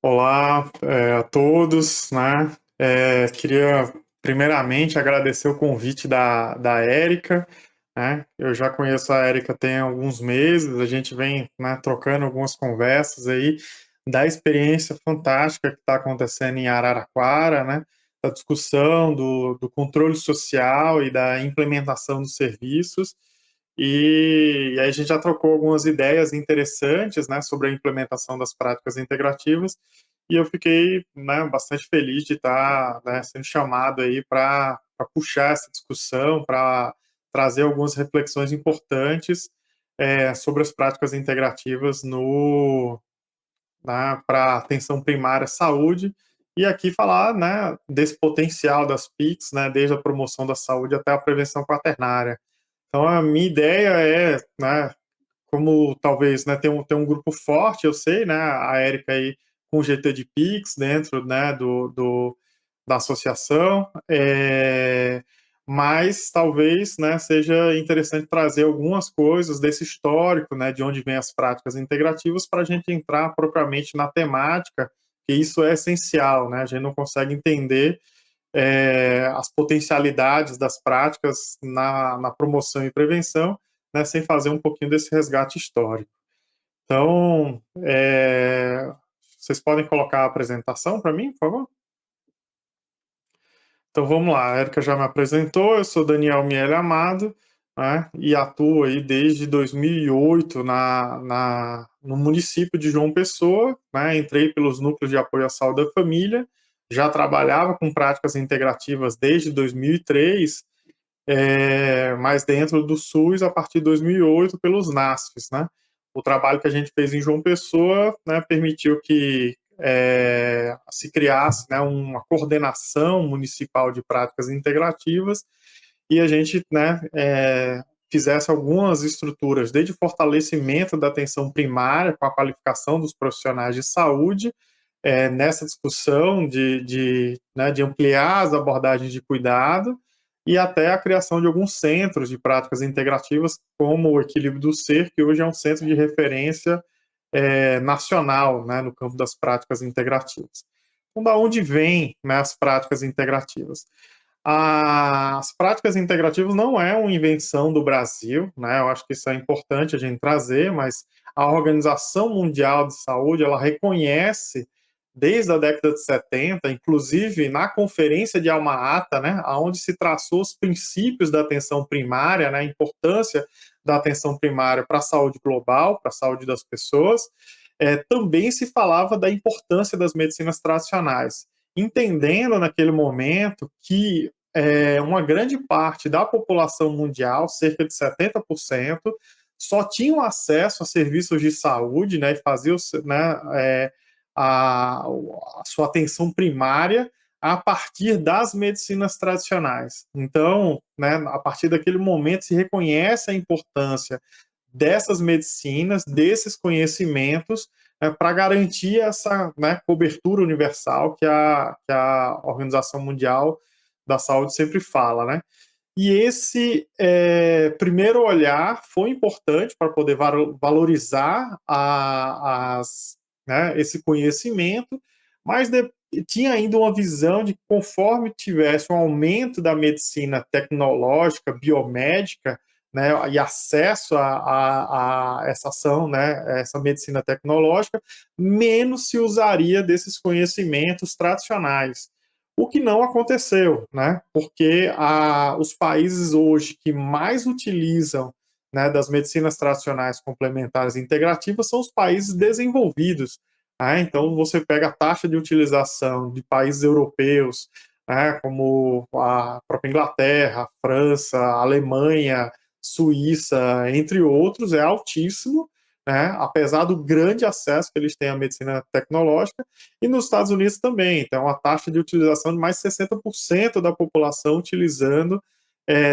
Olá, a todos, né? Queria primeiramente agradecer o convite da Érica, né? Eu já conheço a Érica tem alguns meses, a gente vem, né, trocando algumas conversas aí da experiência fantástica que está acontecendo em Araraquara, né? Da discussão do controle social e da implementação dos serviços. E aí a gente já trocou algumas ideias interessantes, né, sobre a implementação das práticas integrativas, e eu fiquei, né, bastante feliz de estar, né, sendo chamado aí para puxar essa discussão, para trazer algumas reflexões importantes sobre as práticas integrativas no, para atenção primária à saúde, e aqui falar, né, desse potencial das PICs, né, desde a promoção da saúde até a prevenção quaternária. Então, a minha ideia é, né, como talvez, né, tem um grupo forte, eu sei, né, a Érica aí com o GT de Pix dentro, né, da associação, mas talvez, né, seja interessante trazer algumas coisas desse histórico, né, de onde vêm as práticas integrativas para a gente entrar propriamente na temática, que isso é essencial, né, a gente não consegue entender as potencialidades das práticas na promoção e prevenção, né, sem fazer um pouquinho desse resgate histórico. Então, vocês podem colocar a apresentação para mim, por favor? Então vamos lá, a Erika já me apresentou, eu sou Daniel Miele Amado, né, e atuo aí desde 2008 no município de João Pessoa, né, entrei pelos núcleos de apoio à saúde da família, já trabalhava com práticas integrativas desde 2003, mas dentro do SUS a partir de 2008 pelos NASFs, né. O trabalho que a gente fez em João Pessoa, né, permitiu que se criasse, né, uma coordenação municipal de práticas integrativas e a gente, né, fizesse algumas estruturas, desde fortalecimento da atenção primária com a qualificação dos profissionais de saúde, nessa discussão né, de ampliar as abordagens de cuidado e até a criação de alguns centros de práticas integrativas, como o Equilíbrio do Ser, que hoje é um centro de referência nacional, né, no campo das práticas integrativas. Então, da onde vêm, né, as práticas integrativas? As práticas integrativas não é uma invenção do Brasil, né? Eu acho que isso é importante a gente trazer, mas a Organização Mundial de Saúde, ela reconhece desde a década de 70, inclusive na Conferência de Alma-Ata, né, onde se traçou os princípios da atenção primária, né, a importância da atenção primária para a saúde global, para a saúde das pessoas, também se falava da importância das medicinas tradicionais, entendendo naquele momento que uma grande parte da população mundial, cerca de 70%, só tinham acesso a serviços de saúde, né, e faziam, né, a sua atenção primária a partir das medicinas tradicionais. Então, né, a partir daquele momento se reconhece a importância dessas medicinas, desses conhecimentos, né, para garantir essa, né, cobertura universal que a Organização Mundial da Saúde sempre fala, né? E esse primeiro olhar foi importante para poder valorizar né, esse conhecimento, mas tinha ainda uma visão de que conforme tivesse um aumento da medicina tecnológica, biomédica, né, e acesso a essa ação, né, essa medicina tecnológica, menos se usaria desses conhecimentos tradicionais. O que não aconteceu, né? Porque os países hoje que mais utilizam, né, das medicinas tradicionais complementares e integrativas são os países desenvolvidos. Né? Então, você pega a taxa de utilização de países europeus, né, como a própria Inglaterra, França, Alemanha, Suíça, entre outros, é altíssimo, né, apesar do grande acesso que eles têm à medicina tecnológica, e nos Estados Unidos também. Então, a taxa de utilização de mais de 60% da população utilizando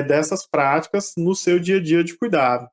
dessas práticas no seu dia a dia de cuidado.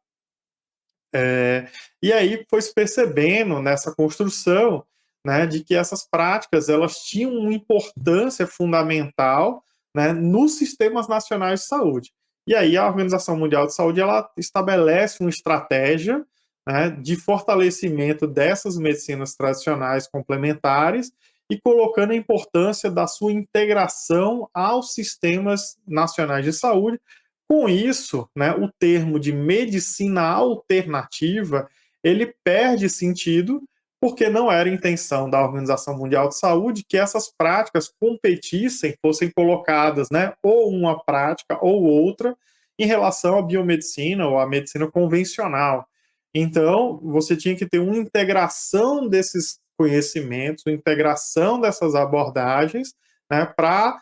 E aí foi se percebendo nessa construção, né, de que essas práticas elas tinham uma importância fundamental, né, nos sistemas nacionais de saúde. E aí a Organização Mundial de Saúde ela estabelece uma estratégia, né, de fortalecimento dessas medicinas tradicionais complementares e colocando a importância da sua integração aos sistemas nacionais de saúde. Com isso, né, o termo de medicina alternativa ele perde sentido porque não era a intenção da Organização Mundial de Saúde que essas práticas competissem, fossem colocadas, né, ou uma prática ou outra, em relação à biomedicina ou à medicina convencional. Então, você tinha que ter uma integração desses conhecimentos, uma integração dessas abordagens, né, para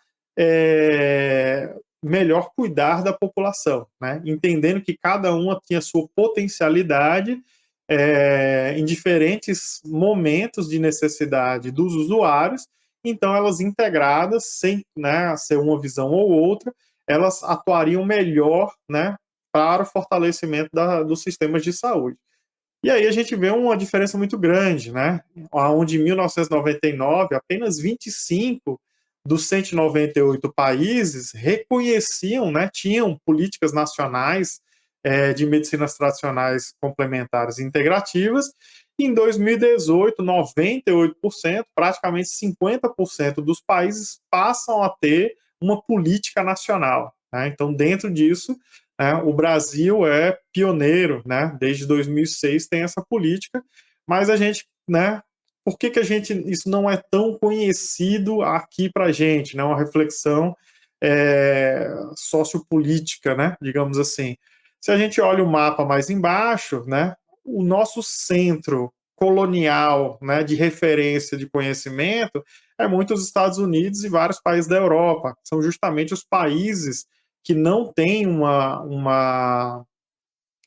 melhor cuidar da população, né, entendendo que cada uma tinha sua potencialidade em diferentes momentos de necessidade dos usuários, então elas integradas, sem, né, ser uma visão ou outra, elas atuariam melhor, né, para o fortalecimento dos sistemas de saúde. E aí a gente vê uma diferença muito grande, né, onde em 1999 apenas 25 dos 198 países reconheciam, né, tinham políticas nacionais de medicinas tradicionais complementares e integrativas. Em 2018, 98%, praticamente 50% dos países passam a ter uma política nacional, né? Então, dentro disso, o Brasil é pioneiro, né? Desde 2006 tem essa política, mas a gente, né? Por que a gente isso não é tão conhecido aqui para a gente, né? Uma reflexão sociopolítica, né? Digamos assim. Se a gente olha o mapa mais embaixo, né? O nosso centro colonial, né? De referência de conhecimento é muito os Estados Unidos e vários países da Europa. São justamente os países que não têm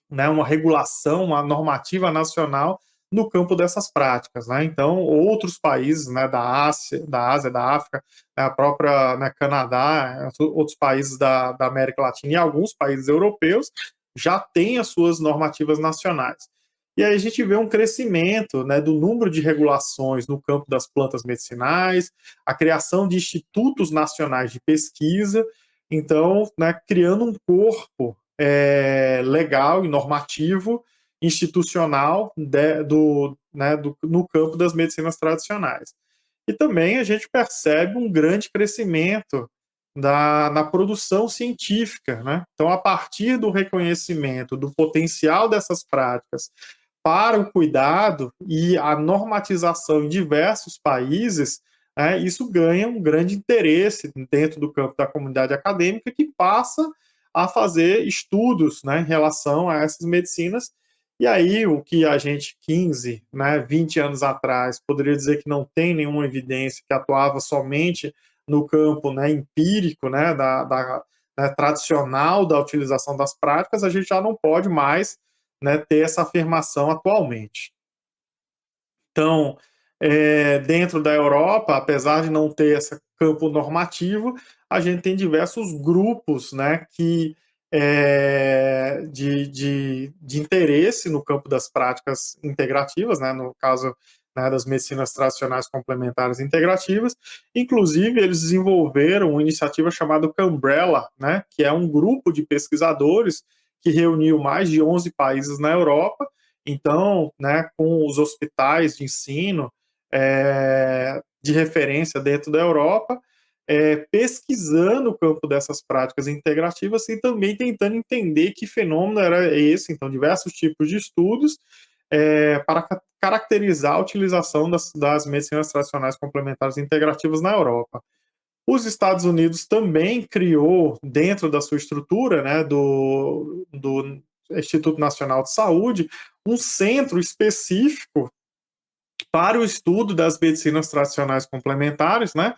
né, uma regulação, uma normativa nacional no campo dessas práticas, né? Então, outros países, né, da Ásia, da África, né, a própria, né, Canadá, outros países da América Latina e alguns países europeus já têm as suas normativas nacionais. E aí a gente vê um crescimento, né, do número de regulações no campo das plantas medicinais, a criação de institutos nacionais de pesquisa, então, né, criando um corpo legal e normativo, institucional no campo das medicinas tradicionais. E também a gente percebe um grande crescimento na produção científica, né? Então, a partir do reconhecimento do potencial dessas práticas para o cuidado e a normatização em diversos países, isso ganha um grande interesse dentro do campo da comunidade acadêmica, que passa a fazer estudos, né, em relação a essas medicinas. E aí, o que a gente, 15, né, 20 anos atrás, poderia dizer que não tem nenhuma evidência, que atuava somente no campo, né, empírico, né, né, tradicional da utilização das práticas, a gente já não pode mais, né, ter essa afirmação atualmente. Então, dentro da Europa, apesar de não ter esse campo normativo, a gente tem diversos grupos, né, que de interesse no campo das práticas integrativas, né, no caso, né, das medicinas tradicionais complementares integrativas. Inclusive, eles desenvolveram uma iniciativa chamada Cambrella, né, que é um grupo de pesquisadores que reuniu mais de 11 países na Europa. Então, né, com os hospitais de ensino de referência dentro da Europa, pesquisando o campo dessas práticas integrativas e também tentando entender que fenômeno era esse. Então, diversos tipos de estudos para caracterizar a utilização das medicinas tradicionais complementares integrativas na Europa. Os Estados Unidos também criou, dentro da sua estrutura, né, do Instituto Nacional de Saúde, um centro específico para o estudo das medicinas tradicionais complementares, né?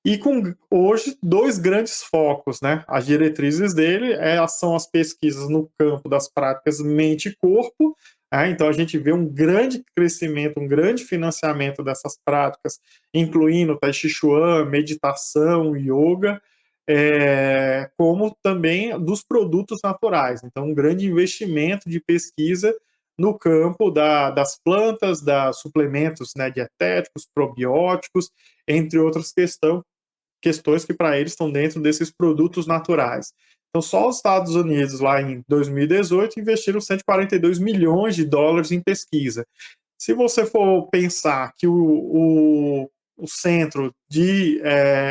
E com hoje dois grandes focos, né? As diretrizes dele são as pesquisas no campo das práticas mente e corpo. Então a gente vê um grande crescimento, um grande financiamento dessas práticas, incluindo Tai Chi Chuan, meditação, yoga, como também dos produtos naturais. Então um grande investimento de pesquisa no campo das plantas, da suplementos, né, dietéticos, probióticos, entre outras questões que para eles estão dentro desses produtos naturais. Então, só os Estados Unidos, lá em 2018, investiram 142 milhões de dólares em pesquisa. Se você for pensar que o Centro de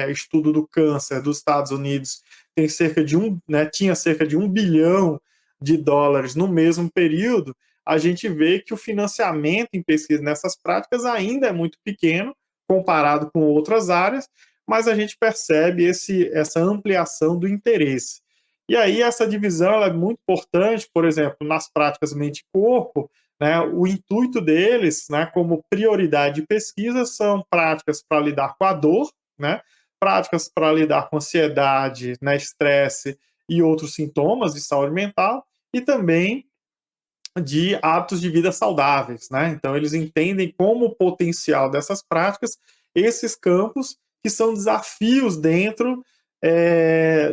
Estudo do Câncer dos Estados Unidos tem cerca de tinha cerca de 1 bilhão de dólares no mesmo período, a gente vê que o financiamento em pesquisa nessas práticas ainda é muito pequeno comparado com outras áreas, mas a gente percebe essa ampliação do interesse. E aí essa divisão é muito importante, por exemplo, nas práticas mente-corpo, né, o intuito deles, né, como prioridade de pesquisa, são práticas para lidar com a dor, né, práticas para lidar com ansiedade, né, estresse e outros sintomas de saúde mental, e também de hábitos de vida saudáveis, né? Então, eles entendem como potencial dessas práticas esses campos que são desafios dentro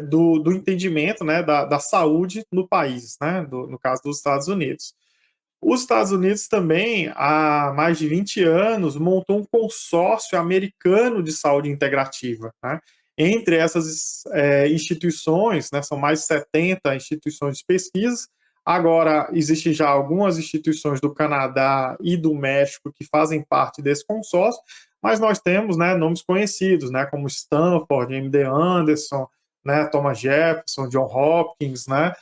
do entendimento, né, da saúde no país, né, no caso dos Estados Unidos. Os Estados Unidos também, há mais de 20 anos, montou um consórcio americano de saúde integrativa, né? Entre essas instituições, né, são mais de 70 instituições de pesquisa. Agora, existem já algumas instituições do Canadá e do México que fazem parte desse consórcio, mas nós temos, né, nomes conhecidos, né, como Stanford, MD Anderson, né, Thomas Jefferson, John Hopkins, né,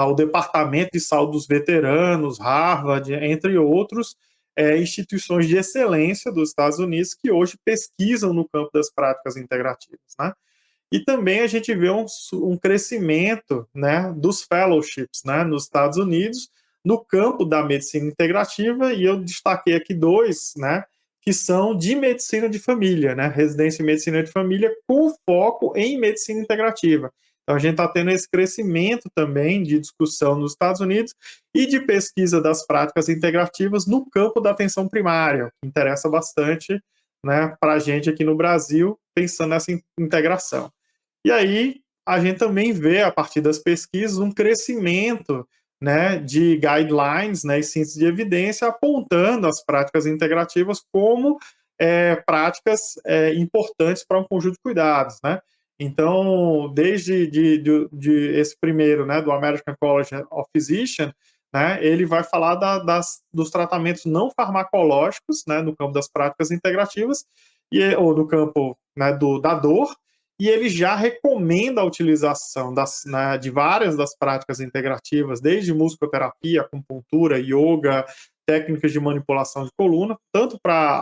o Departamento de Saúde dos Veteranos, Harvard, entre outros, instituições de excelência dos Estados Unidos que hoje pesquisam no campo das práticas integrativas, né? E também a gente vê um crescimento, né, dos fellowships, né, nos Estados Unidos, no campo da medicina integrativa, e eu destaquei aqui dois, né, que são de medicina de família, né, residência em medicina de família com foco em medicina integrativa. Então, a gente está tendo esse crescimento também de discussão nos Estados Unidos e de pesquisa das práticas integrativas no campo da atenção primária, que interessa bastante, né, para a gente aqui no Brasil, pensando nessa integração. E aí, a gente também vê, a partir das pesquisas, um crescimento, né, de guidelines, né, e síntese de evidência apontando as práticas integrativas como práticas importantes para um conjunto de cuidados, né? Então, desde de esse primeiro, né, do American College of Physicians, né, ele vai falar dos tratamentos não farmacológicos, né, no campo das práticas integrativas, ou no campo, né, da dor, e ele já recomenda a utilização de várias das práticas integrativas, desde musicoterapia, acupuntura, yoga, técnicas de manipulação de coluna, tanto para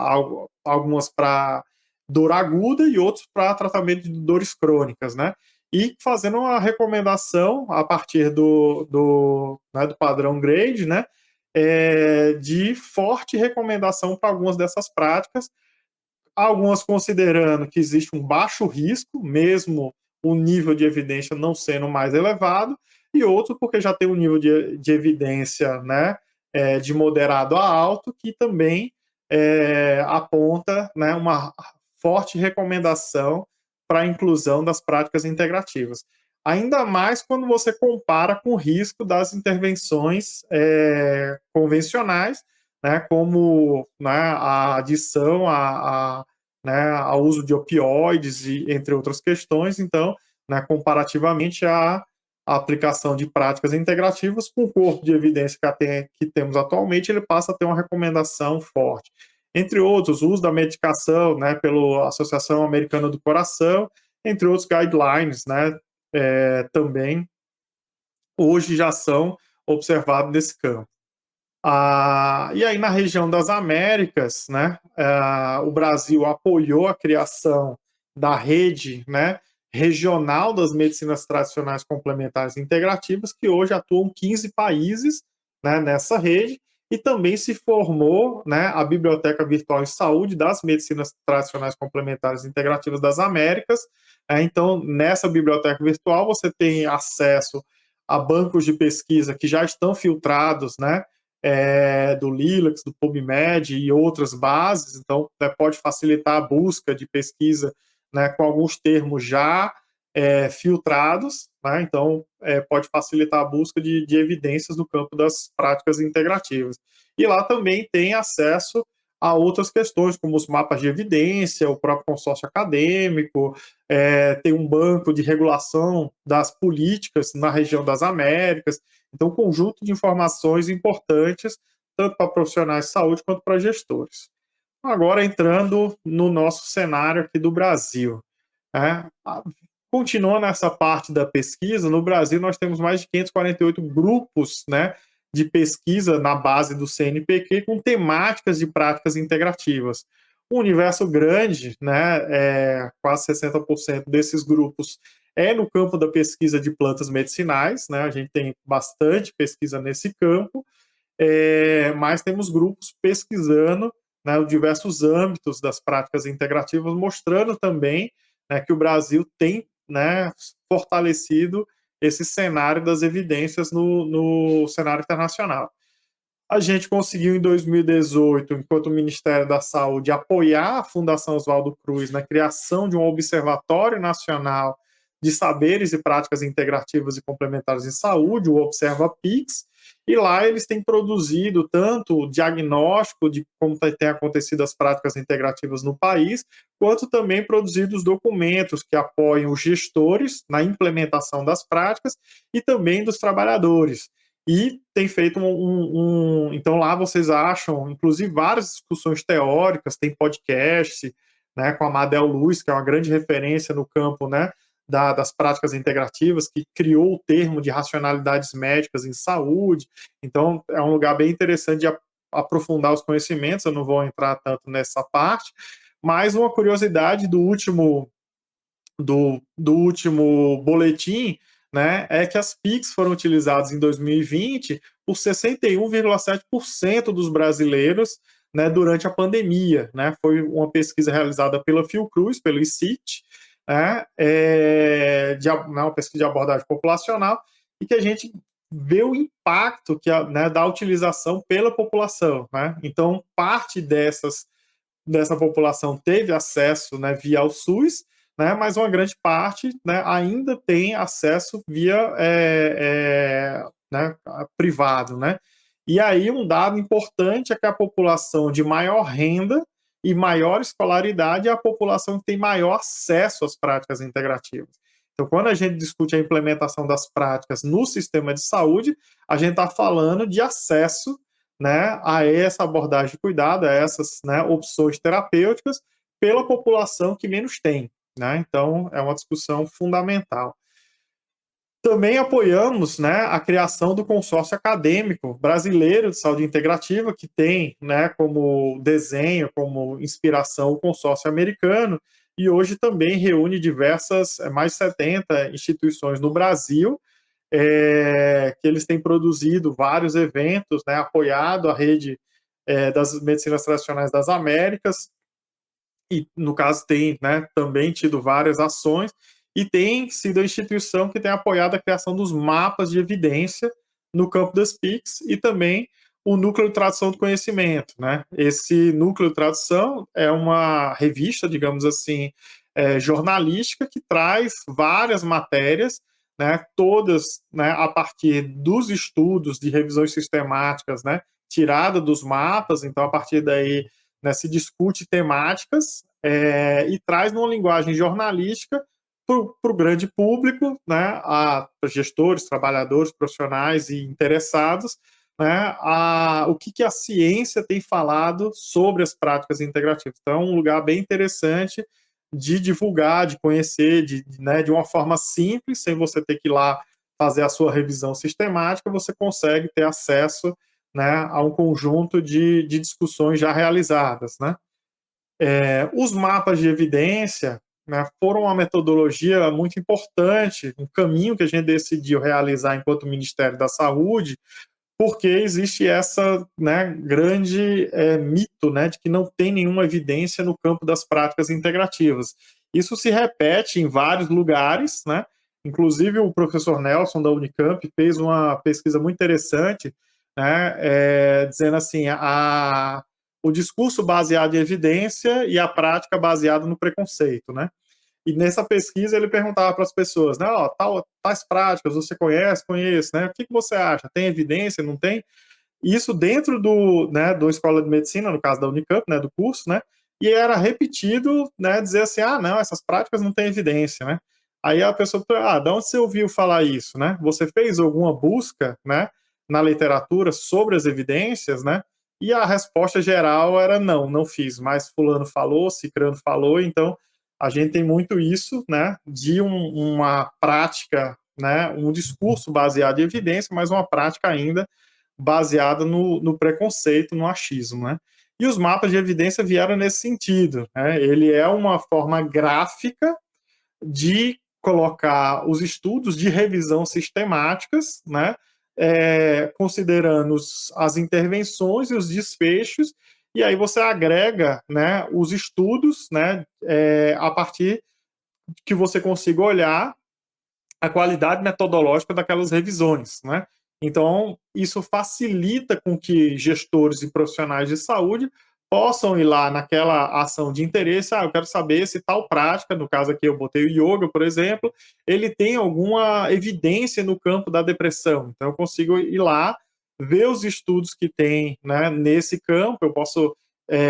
algumas para dor aguda e outros para tratamento de dores crônicas, né? E fazendo uma recomendação a partir né, do padrão grade, né? De forte recomendação para algumas dessas práticas, algumas considerando que existe um baixo risco, mesmo o nível de evidência não sendo mais elevado, e outros porque já tem um nível de evidência, né, de moderado a alto, que também aponta, né, uma forte recomendação para a inclusão das práticas integrativas. Ainda mais quando você compara com o risco das intervenções convencionais, né, como, né, a adição né, ao uso de opioides, e, entre outras questões. Então, né, comparativamente à aplicação de práticas integrativas, com o corpo de evidência que temos atualmente, ele passa a ter uma recomendação forte. Entre outros, o uso da medicação, né, pela Associação Americana do Coração, entre outros guidelines, né, também hoje já são observados nesse campo. E aí, na região das Américas, né, o Brasil apoiou a criação da rede, né, regional das medicinas tradicionais complementares integrativas, que hoje atuam 15 países, né, nessa rede, e também se formou, né, a Biblioteca Virtual em Saúde das Medicinas Tradicionais Complementares Integrativas das Américas. Então, nessa biblioteca virtual, você tem acesso a bancos de pesquisa que já estão filtrados, né, do Lilacs, do PubMed e outras bases, então pode facilitar a busca de pesquisa, né, com alguns termos já filtrados, né, então pode facilitar a busca de evidências no campo das práticas integrativas. E lá também tem acesso a outras questões, como os mapas de evidência, o próprio consórcio acadêmico, tem um banco de regulação das políticas na região das Américas. Então, um conjunto de informações importantes, tanto para profissionais de saúde quanto para gestores. Agora, entrando no nosso cenário aqui do Brasil. Né? Continuando essa parte da pesquisa, no Brasil nós temos mais de 548 grupos, né, de pesquisa na base do CNPq com temáticas de práticas integrativas. Um universo grande, né, quase 60% desses grupos é no campo da pesquisa de plantas medicinais, né, a gente tem bastante pesquisa nesse campo, mas temos grupos pesquisando, né, diversos âmbitos das práticas integrativas, mostrando também, né, que o Brasil tem, né, fortalecido esse cenário das evidências no cenário internacional. A gente conseguiu, em 2018, enquanto o Ministério da Saúde, apoiar a Fundação Oswaldo Cruz na criação de um Observatório Nacional de Saberes e Práticas Integrativas e Complementares em Saúde, o Observa-PIX, e lá eles têm produzido tanto o diagnóstico de como tem acontecido as práticas integrativas no país, quanto também produzido os documentos que apoiam os gestores na implementação das práticas e também dos trabalhadores. E tem feito então lá vocês acham, inclusive, várias discussões teóricas, tem podcast, né, com a Madel Luz, que é uma grande referência no campo, né, das práticas integrativas, que criou o termo de racionalidades médicas em saúde. Então, é um lugar bem interessante de aprofundar os conhecimentos, eu não vou entrar tanto nessa parte, mas uma curiosidade do último boletim, né, é que as PICs foram utilizadas em 2020 por 61,7% dos brasileiros, né, durante a pandemia. Né, foi uma pesquisa realizada pela Fiocruz, pelo ICIT, né, uma pesquisa de abordagem populacional, e que a gente vê o impacto né, da utilização pela população. Né? Então, parte dessa população teve acesso, né, via o SUS, né, mas uma grande parte, né, ainda tem acesso via né, privado. Né? E aí um dado importante é que a população de maior renda e maior escolaridade é a população que tem maior acesso às práticas integrativas. Então, quando a gente discute a implementação das práticas no sistema de saúde, a gente está falando de acesso, né, a essa abordagem de cuidado, a essas, né, opções terapêuticas pela população que menos tem. Né? Então, é uma discussão fundamental. Também apoiamos, né, a criação do consórcio acadêmico brasileiro de saúde integrativa, que tem, né, como desenho, como inspiração o consórcio americano, e hoje também reúne mais de 70 instituições no Brasil, que eles têm produzido vários eventos, né, apoiado a rede das medicinas tradicionais das Américas, e no caso tem, né, também tido várias ações, e tem sido a instituição que tem apoiado a criação dos mapas de evidência no campo das PICs e também o Núcleo de Tradução do Conhecimento. Né? Esse Núcleo de Tradução é uma revista, digamos assim, jornalística que traz várias matérias, né, todas, né, a partir dos estudos de revisões sistemáticas, né, tirada dos mapas, então a partir daí, né, se discute temáticas e traz numa linguagem jornalística para o grande público, né, a gestores, trabalhadores, profissionais e interessados, né, o que a ciência tem falado sobre as práticas integrativas. Então, é um lugar bem interessante de divulgar, de conhecer, né, de uma forma simples, sem você ter que ir lá fazer a sua revisão sistemática, você consegue ter acesso, né, a um conjunto de discussões já realizadas. Né? Os mapas de evidência, né, foram uma metodologia muito importante, um caminho que a gente decidiu realizar enquanto Ministério da Saúde, porque existe essa, né, grande mito, né, de que não tem nenhuma evidência no campo das práticas integrativas. Isso se repete em vários lugares, né? Inclusive o professor Nelson da Unicamp fez uma pesquisa muito interessante, né, dizendo assim, o discurso baseado em evidência e a prática baseada no preconceito. Né? E nessa pesquisa ele perguntava para as pessoas, né, tais práticas você conhece? Conheço, né? O que você acha? Tem evidência? Não tem? isso dentro da escola de medicina, no caso da Unicamp, né, do curso, né, e era repetido, né, dizer assim, não, essas práticas não têm evidência, né. Aí a pessoa, de onde você ouviu falar isso, né? Você fez alguma busca, né, na literatura sobre as evidências, né? E a resposta geral era não, não fiz, mas fulano falou, cicrano falou, então a gente tem muito isso, né, de uma prática, né, um discurso baseado em evidência, mas uma prática ainda baseada no preconceito, no achismo, né? E os mapas de evidência vieram nesse sentido, né? Ele é uma forma gráfica de colocar os estudos de revisão sistemáticas, né, considerando as intervenções e os desfechos, e aí você agrega, né, os estudos, né, a partir que você consiga olhar a qualidade metodológica daquelas revisões, né? Então, isso facilita com que gestores e profissionais de saúde possam ir lá naquela ação de interesse, eu quero saber se tal prática, no caso aqui eu botei o yoga, por exemplo, ele tem alguma evidência no campo da depressão. Então, eu consigo ir lá, ver os estudos que tem, né, nesse campo, eu posso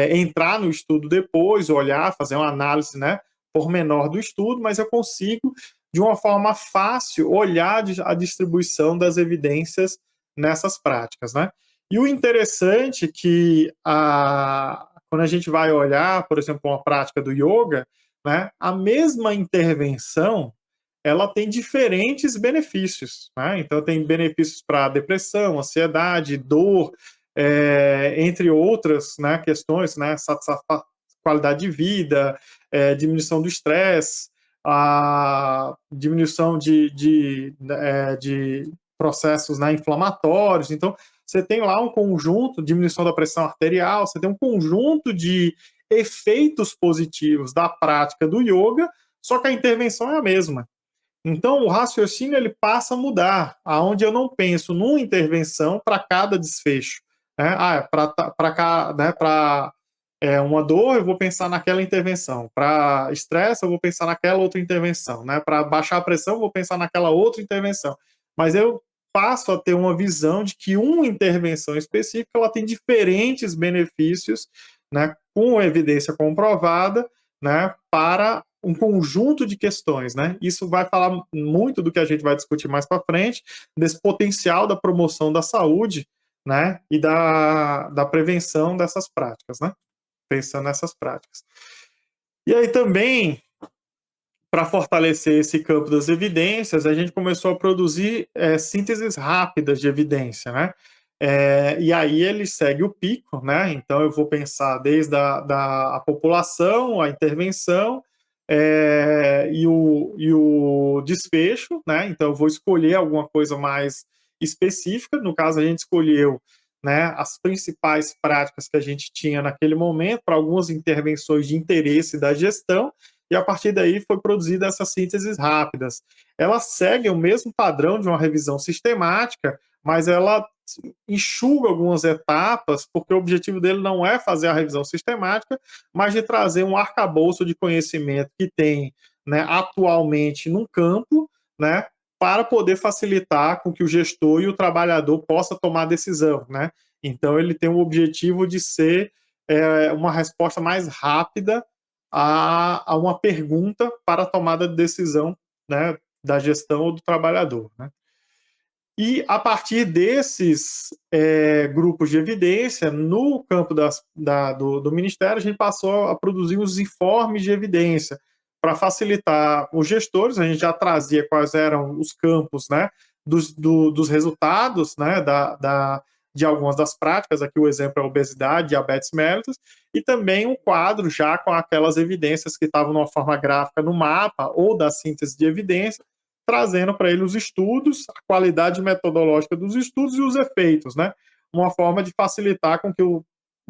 entrar no estudo depois, olhar, fazer uma análise, né, pormenor do estudo, mas eu consigo de uma forma fácil olhar a distribuição das evidências nessas práticas, né? E o interessante é que quando a gente vai olhar, por exemplo, uma prática do yoga, né, a mesma intervenção ela tem diferentes benefícios, né? Então tem benefícios para depressão, ansiedade, dor, entre outras, né, questões, né, qualidade de vida, diminuição do estresse, a diminuição de processos, né, inflamatórios. Então, você tem lá um conjunto, diminuição da pressão arterial, você tem um conjunto de efeitos positivos da prática do yoga, só que a intervenção é a mesma. Então, o raciocínio ele passa a mudar, aonde eu não penso numa intervenção para cada desfecho. Né? Para né, uma dor, eu vou pensar naquela intervenção. Para estresse, eu vou pensar naquela outra intervenção. Né? Para baixar a pressão, eu vou pensar naquela outra intervenção. Mas eu passo a ter uma visão de que uma intervenção específica ela tem diferentes benefícios, né, com evidência comprovada, né, para um conjunto de questões, né? Isso vai falar muito do que a gente vai discutir mais para frente, desse potencial da promoção da saúde, né? E da prevenção dessas práticas, né? Pensando nessas práticas. E aí também, para fortalecer esse campo das evidências, a gente começou a produzir sínteses rápidas de evidência, né? E aí ele segue o pico, né? Então eu vou pensar desde a população, a intervenção e o desfecho, né? Então eu vou escolher alguma coisa mais específica. No caso, a gente escolheu, né, as principais práticas que a gente tinha naquele momento para algumas intervenções de interesse da gestão, e a partir daí foi produzida essas sínteses rápidas. Ela segue o mesmo padrão de uma revisão sistemática, mas ela enxuga algumas etapas, porque o objetivo dele não é fazer a revisão sistemática, mas de trazer um arcabouço de conhecimento que tem, né, atualmente num campo, né, para poder facilitar com que o gestor e o trabalhador possa tomar decisão, né? Então ele tem o objetivo de ser uma resposta mais rápida a uma pergunta para a tomada de decisão, né, da gestão ou do trabalhador, né? E a partir desses grupos de evidência, no campo do Ministério, a gente passou a produzir os informes de evidência para facilitar os gestores. A gente já trazia quais eram os campos, né, dos resultados, né, de algumas das práticas. Aqui o exemplo é obesidade, diabetes mellitus, e também um quadro já com aquelas evidências que estavam numa forma gráfica no mapa ou da síntese de evidência, trazendo para ele os estudos, a qualidade metodológica dos estudos e os efeitos, né? Uma forma de facilitar com que o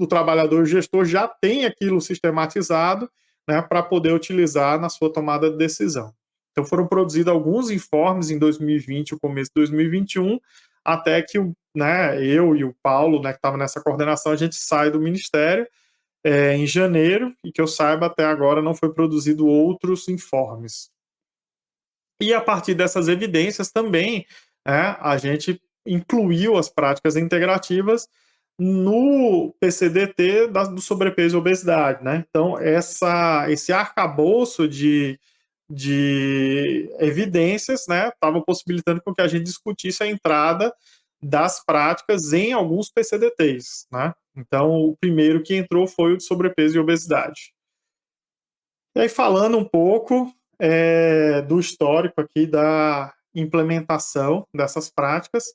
trabalhador o gestor já tenha aquilo sistematizado, né, para poder utilizar na sua tomada de decisão. Então foram produzidos alguns informes em 2020, o começo de 2021, até que né, eu e o Paulo, né, que estava nessa coordenação, a gente sai do Ministério em janeiro, e que eu saiba até agora não foi produzido outros informes. E a partir dessas evidências também, a gente incluiu as práticas integrativas no PCDT do sobrepeso e obesidade, né? Então, esse arcabouço de evidências, né, estava possibilitando com que a gente discutisse a entrada das práticas em alguns PCDTs, né? Então, o primeiro que entrou foi o de sobrepeso e obesidade. E aí, falando um pouco do histórico aqui da implementação dessas práticas,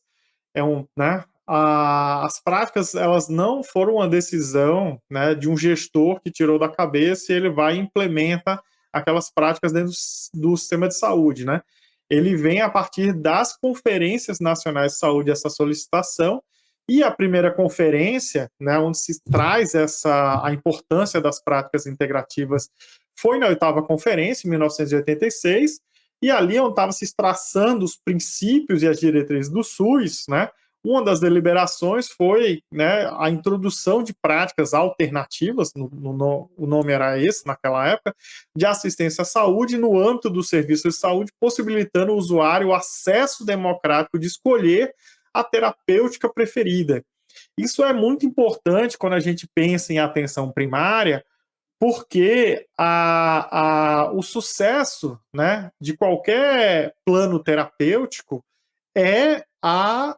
né, as práticas elas não foram uma decisão, né, de um gestor que tirou da cabeça e ele vai e implementa aquelas práticas dentro do sistema de saúde, né? Ele vem a partir das conferências nacionais de saúde essa solicitação, e a primeira conferência, né, onde se traz a importância das práticas integrativas foi na oitava conferência, em 1986, e ali onde estava se traçando os princípios e as diretrizes do SUS, né, uma das deliberações foi, né, a introdução de práticas alternativas, o nome era esse naquela época, de assistência à saúde no âmbito do serviço de saúde, possibilitando ao usuário o acesso democrático de escolher a terapêutica preferida. Isso é muito importante quando a gente pensa em atenção primária, porque o sucesso, né, de qualquer plano terapêutico é a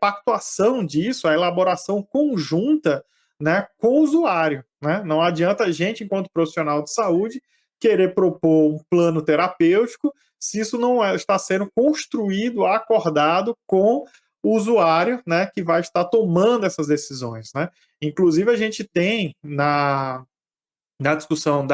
pactuação disso, a elaboração conjunta, né, com o usuário. Né? Não adianta a gente, enquanto profissional de saúde, querer propor um plano terapêutico se isso não está sendo construído, acordado com o usuário, né, que vai estar tomando essas decisões. Né? Inclusive, a gente tem na discussão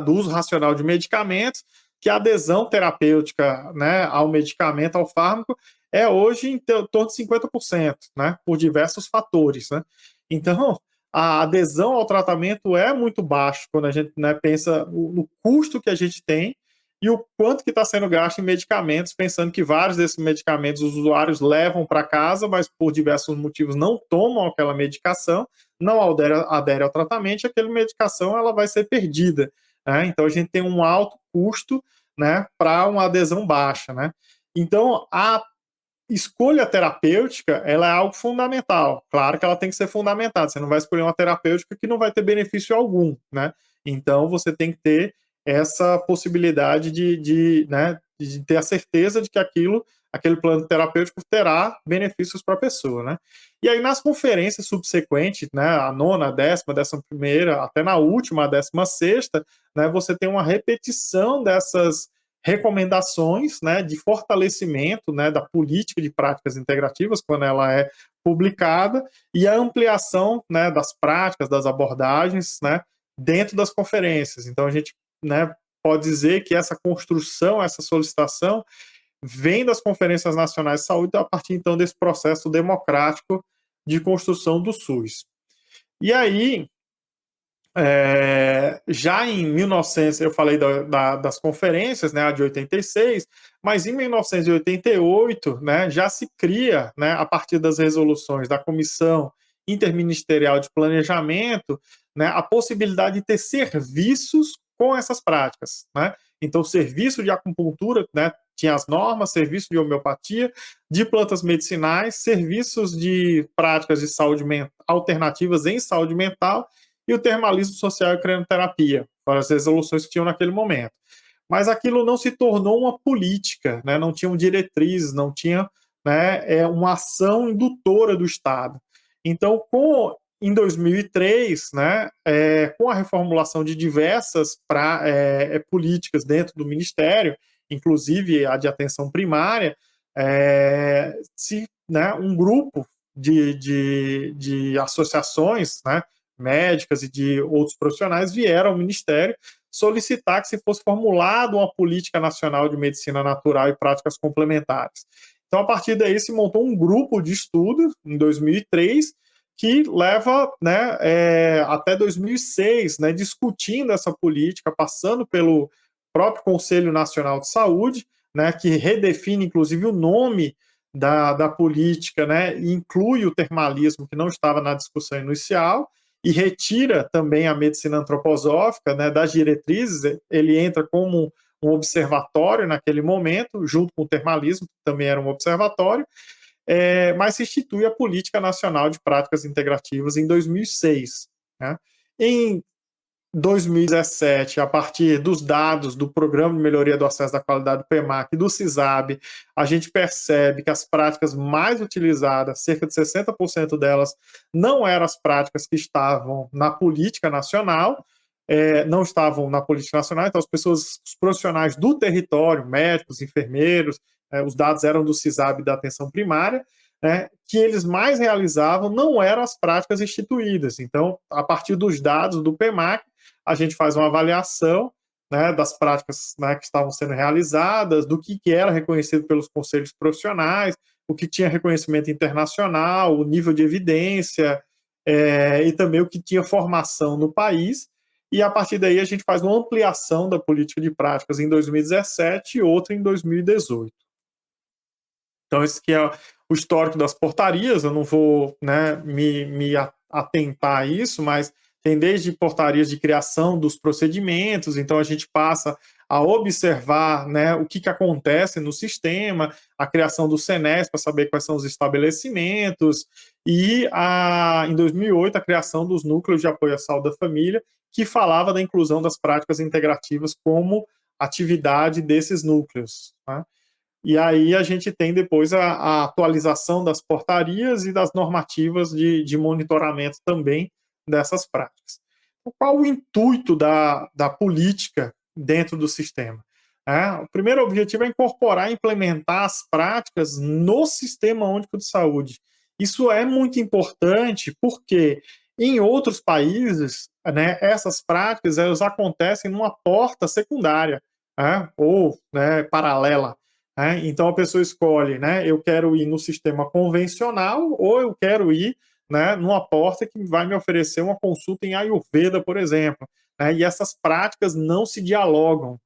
do uso racional de medicamentos, que a adesão terapêutica, né, ao medicamento, ao fármaco, é hoje em torno de 50%, né, por diversos fatores. Né? Então, a adesão ao tratamento é muito baixo quando a gente, né, pensa no custo que a gente tem e o quanto que está sendo gasto em medicamentos, pensando que vários desses medicamentos os usuários levam para casa, mas por diversos motivos não tomam aquela medicação, não adere ao tratamento, aquela medicação ela vai ser perdida. Né? Então, a gente tem um alto custo, né, para uma adesão baixa. Né? Então, a escolha terapêutica ela é algo fundamental. Claro que ela tem que ser fundamentada. Você não vai escolher uma terapêutica que não vai ter benefício algum. Né? Então, você tem que ter essa possibilidade né, de ter a certeza de que aquele plano terapêutico terá benefícios para a pessoa. Né? E aí, nas conferências subsequentes, né, a nona, a décima primeira, até na última, a 16ª, né, você tem uma repetição dessas recomendações, né, de fortalecimento, né, da política de práticas integrativas quando ela é publicada, e a ampliação, né, das práticas, das abordagens, né, dentro das conferências. Então a gente, né, pode dizer que essa construção, essa solicitação vem das conferências nacionais de saúde a partir então desse processo democrático de construção do SUS. E aí, já em 1900, eu falei das conferências, né, a de 86, mas em 1988, né, já se cria, né, a partir das resoluções da Comissão Interministerial de Planejamento, né, a possibilidade de ter serviços com essas práticas. Né? Então, serviço de acupuntura, né, tinha as normas, serviço de homeopatia, de plantas medicinais, serviços de práticas de saúde alternativas em saúde mental, e o termalismo social e crioterapia, para as resoluções que tinham naquele momento. Mas aquilo não se tornou uma política, né? Não tinham diretrizes, não tinha, né, uma ação indutora do Estado. Então, em 2003, né, com a reformulação de diversas políticas dentro do Ministério, inclusive a de atenção primária, né, um grupo de associações, né, médicas e de outros profissionais vieram ao Ministério solicitar que se fosse formulada uma política nacional de medicina natural e práticas complementares. Então, a partir daí, se montou um grupo de estudo, em 2003, que leva, né, até 2006, né, discutindo essa política, passando pelo próprio Conselho Nacional de Saúde, né, que redefine, inclusive, o nome da política, né, e inclui o termalismo, que não estava na discussão inicial, e retira também a medicina antroposófica, né, das diretrizes. Ele entra como um observatório naquele momento, junto com o termalismo, que também era um observatório, mas se institui a Política Nacional de Práticas Integrativas em 2006. Né? Em 2017, a partir dos dados do Programa de Melhoria do Acesso à Qualidade do PEMAC e do CISAB, a gente percebe que as práticas mais utilizadas, cerca de 60% delas, não eram as práticas que estavam na política nacional, não estavam na política nacional, então as pessoas, os profissionais do território, médicos, enfermeiros, os dados eram do CISAB e da atenção primária, que eles mais realizavam não eram as práticas instituídas. Então, a partir dos dados do PEMAC, a gente faz uma avaliação, das práticas, que estavam sendo realizadas, do que era reconhecido pelos conselhos profissionais, o que tinha reconhecimento internacional, o nível de evidência, e também o que tinha formação no país, e a partir daí a gente faz uma ampliação da política de práticas em 2017 e outra em 2018. Então, esse que é o histórico das portarias, eu não vou me atentar a isso, mas tem desde portarias de criação dos procedimentos, então a gente passa a observar o que acontece no sistema, a criação do SENES para saber quais são os estabelecimentos, e em 2008 a criação dos núcleos de apoio à saúde da família, que falava da inclusão das práticas integrativas como atividade desses núcleos. Né? E aí a gente tem depois a atualização das portarias e das normativas de monitoramento também dessas práticas. Qual o intuito da política dentro do sistema? O primeiro objetivo é incorporar e implementar as práticas no Sistema Único de Saúde. Isso é muito importante porque em outros países, essas práticas elas acontecem numa porta secundária, ou paralela. Então a pessoa escolhe, eu quero ir no sistema convencional ou eu quero ir numa porta que vai me oferecer uma consulta em Ayurveda, por exemplo. E essas práticas não se dialogam.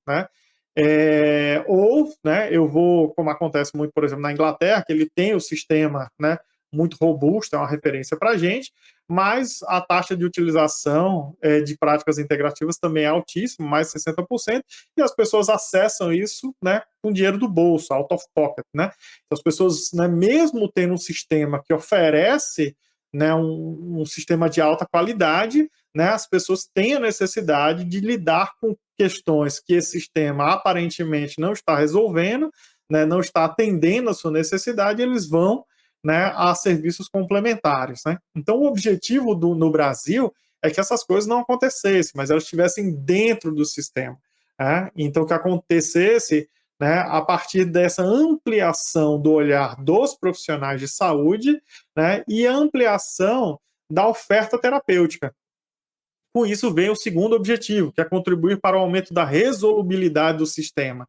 Eu vou, como acontece muito, por exemplo, na Inglaterra, que ele tem o sistema muito robusto, é uma referência para a gente, mas a taxa de utilização de práticas integrativas também é altíssima, mais de 60%, e as pessoas acessam isso com dinheiro do bolso, out of pocket. Então, as pessoas, mesmo tendo um sistema que oferece um sistema de alta qualidade, as pessoas têm a necessidade de lidar com questões que esse sistema aparentemente não está resolvendo, não está atendendo a sua necessidade, eles vão a serviços complementares. Então, o objetivo no Brasil é que essas coisas não acontecessem, mas elas estivessem dentro do sistema. Então, que acontecesse a partir dessa ampliação do olhar dos profissionais de saúde e a ampliação da oferta terapêutica. Com isso vem o segundo objetivo, que é contribuir para o aumento da resolubilidade do sistema.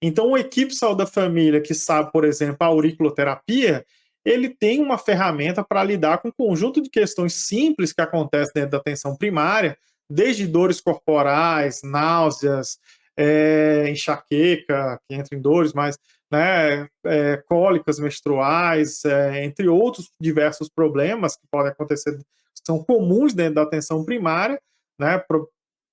Então, uma equipe de saúde da família que sabe, por exemplo, a auriculoterapia, ele tem uma ferramenta para lidar com um conjunto de questões simples que acontecem dentro da atenção primária, desde dores corporais, náuseas, enxaqueca, que entra em dores, mas cólicas menstruais, entre outros diversos problemas que podem acontecer, são comuns dentro da atenção primária,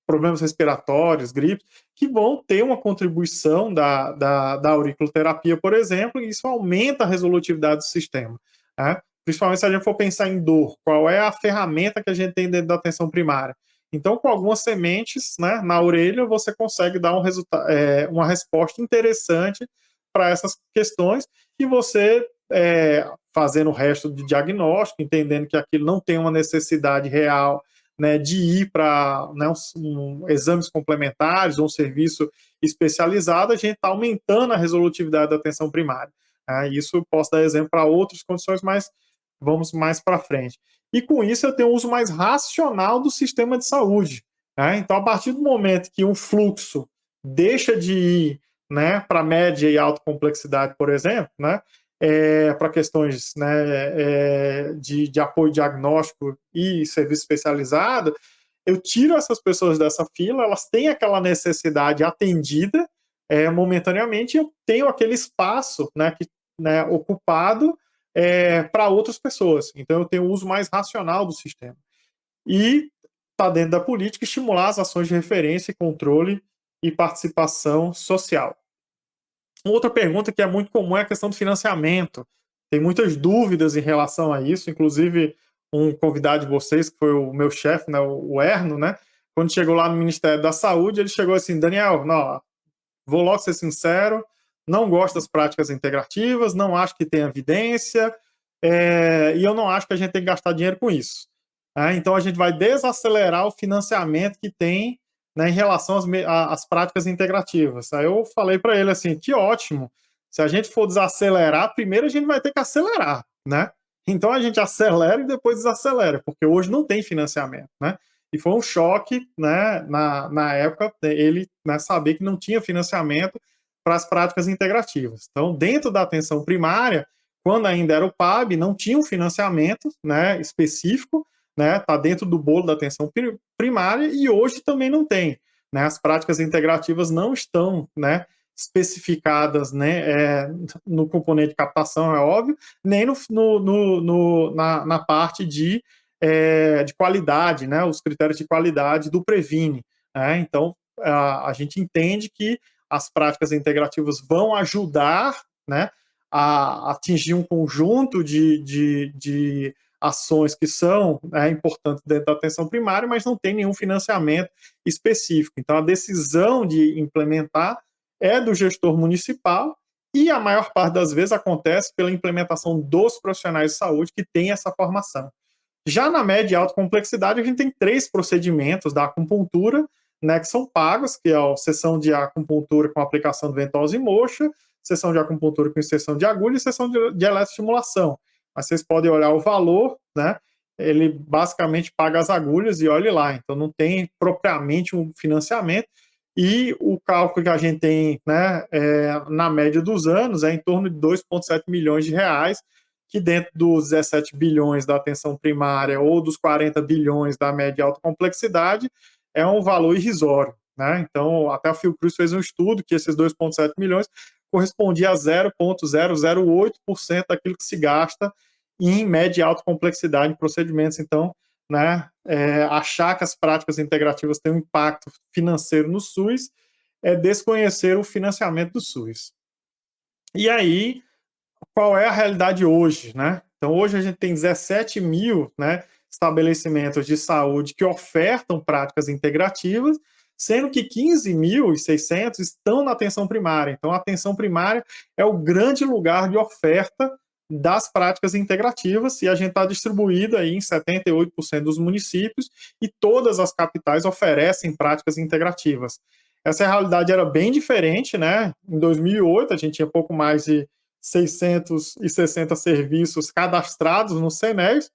problemas respiratórios, gripes, que vão ter uma contribuição da auriculoterapia, por exemplo, e isso aumenta a resolutividade do sistema. Principalmente se a gente for pensar em dor, qual é a ferramenta que a gente tem dentro da atenção primária? Então, com algumas sementes na orelha, você consegue dar uma resposta interessante para essas questões, e você, fazendo o resto de diagnóstico, entendendo que aquilo não tem uma necessidade real de ir para exames complementares ou um serviço especializado, a gente está aumentando a resolutividade da atenção primária. Isso eu posso dar exemplo para outras condições, mas vamos mais para frente. E com isso eu tenho um uso mais racional do sistema de saúde. Então, a partir do momento que um fluxo deixa de ir para média e alta complexidade, por exemplo, para questões de apoio diagnóstico e serviço especializado, eu tiro essas pessoas dessa fila, elas têm aquela necessidade atendida momentaneamente, e eu tenho aquele espaço ocupado para outras pessoas. Então, eu tenho o uso mais racional do sistema. E está dentro da política estimular as ações de referência, controle e participação social. Uma outra pergunta que é muito comum é a questão do financiamento. tem muitas dúvidas em relação a isso, inclusive um convidado de vocês, que foi o meu chefe, né, o Erno, né, quando chegou lá no Ministério da Saúde, ele chegou assim: Daniel, não, vou logo ser sincero, não gosto das práticas integrativas, não acho que tem evidência, e eu não acho que a gente tem que gastar dinheiro com isso. Então a gente vai desacelerar o financiamento que tem, né, em relação às práticas integrativas. Aí eu falei para ele assim: que ótimo, se a gente for desacelerar, primeiro a gente vai ter que acelerar, né? Então a gente acelera e depois desacelera, porque hoje não tem financiamento, né? E foi um choque, né, na época, ele, né, saber que não tinha financiamento para as práticas integrativas. Então, dentro da atenção primária, quando ainda era o PAB, não tinha um financiamento, né, específico, né, está dentro do bolo da atenção primária, e hoje também não tem. Né, as práticas integrativas não estão, né, especificadas, né, no componente de captação, é óbvio, nem na parte de qualidade, né, os critérios de qualidade do Previne. Né? Então, a gente entende que as práticas integrativas vão ajudar, né, a atingir um conjunto de ações que são, né, importantes dentro da atenção primária, mas não tem nenhum financiamento específico. Então, a decisão de implementar é do gestor municipal, e a maior parte das vezes acontece pela implementação dos profissionais de saúde que têm essa formação. Já na média e alta complexidade, a gente tem 3 procedimentos da acupuntura, né, que são pagos, que é a sessão de acupuntura com aplicação de ventosa e moxa, sessão de acupuntura com inserção de agulha e sessão de eletroestimulação. Mas vocês podem olhar o valor, né? Ele basicamente paga as agulhas e olhe lá. Então não tem propriamente um financiamento. E o cálculo que a gente tem, né, na média dos anos é em torno de 2,7 milhões de reais, que dentro dos 17 bilhões da atenção primária ou dos 40 bilhões da média e alta complexidade, é um valor irrisório. Né? Então, até a Fiocruz fez um estudo que esses 2,7 milhões correspondia a 0,008% daquilo que se gasta em média e alta complexidade em procedimentos. Então, né, achar que as práticas integrativas têm um impacto financeiro no SUS é desconhecer o financiamento do SUS. E aí, qual é a realidade hoje, né? Então, hoje a gente tem 17 mil, né, estabelecimentos de saúde que ofertam práticas integrativas, sendo que 15.600 estão na atenção primária. Então, a atenção primária é o grande lugar de oferta das práticas integrativas, e a gente está distribuído aí em 78% dos municípios, e todas as capitais oferecem práticas integrativas. Essa realidade era bem diferente, né? Em 2008, a gente tinha pouco mais de 660 serviços cadastrados no CENES,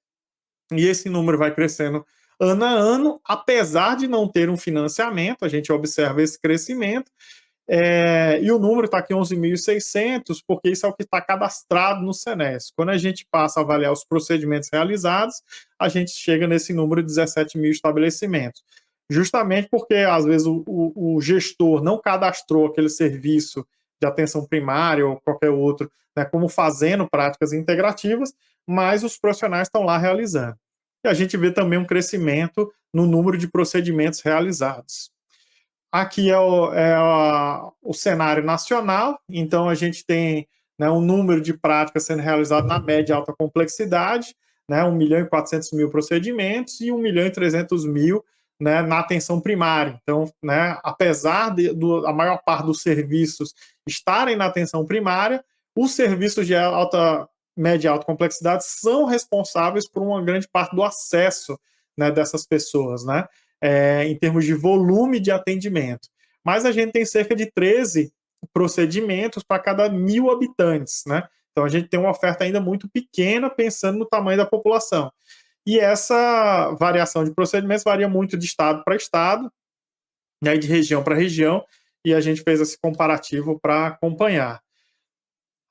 e esse número vai crescendo ano a ano, apesar de não ter um financiamento, a gente observa esse crescimento, e o número está aqui 11.600, porque isso é o que está cadastrado no CENES. Quando a gente passa a avaliar os procedimentos realizados, a gente chega nesse número de 17 mil estabelecimentos. Justamente porque, às vezes, o gestor não cadastrou aquele serviço de atenção primária ou qualquer outro, né, como fazendo práticas integrativas, mas os profissionais estão lá realizando. E a gente vê também um crescimento no número de procedimentos realizados. Aqui o cenário nacional, então a gente tem, né, um número de práticas sendo realizado na média e alta complexidade, né, 1.400.000 procedimentos e 1.300.000, né, na atenção primária. Então, né, apesar a maior parte dos serviços estarem na atenção primária, os serviços de média e alta complexidade são responsáveis por uma grande parte do acesso, né, dessas pessoas, né? Em termos de volume de atendimento. Mas a gente tem cerca de 13 procedimentos para cada 1.000 habitantes, né? Então a gente tem uma oferta ainda muito pequena, pensando no tamanho da população. E essa variação de procedimentos varia muito de estado para estado, né, de região para região, e a gente fez esse comparativo para acompanhar.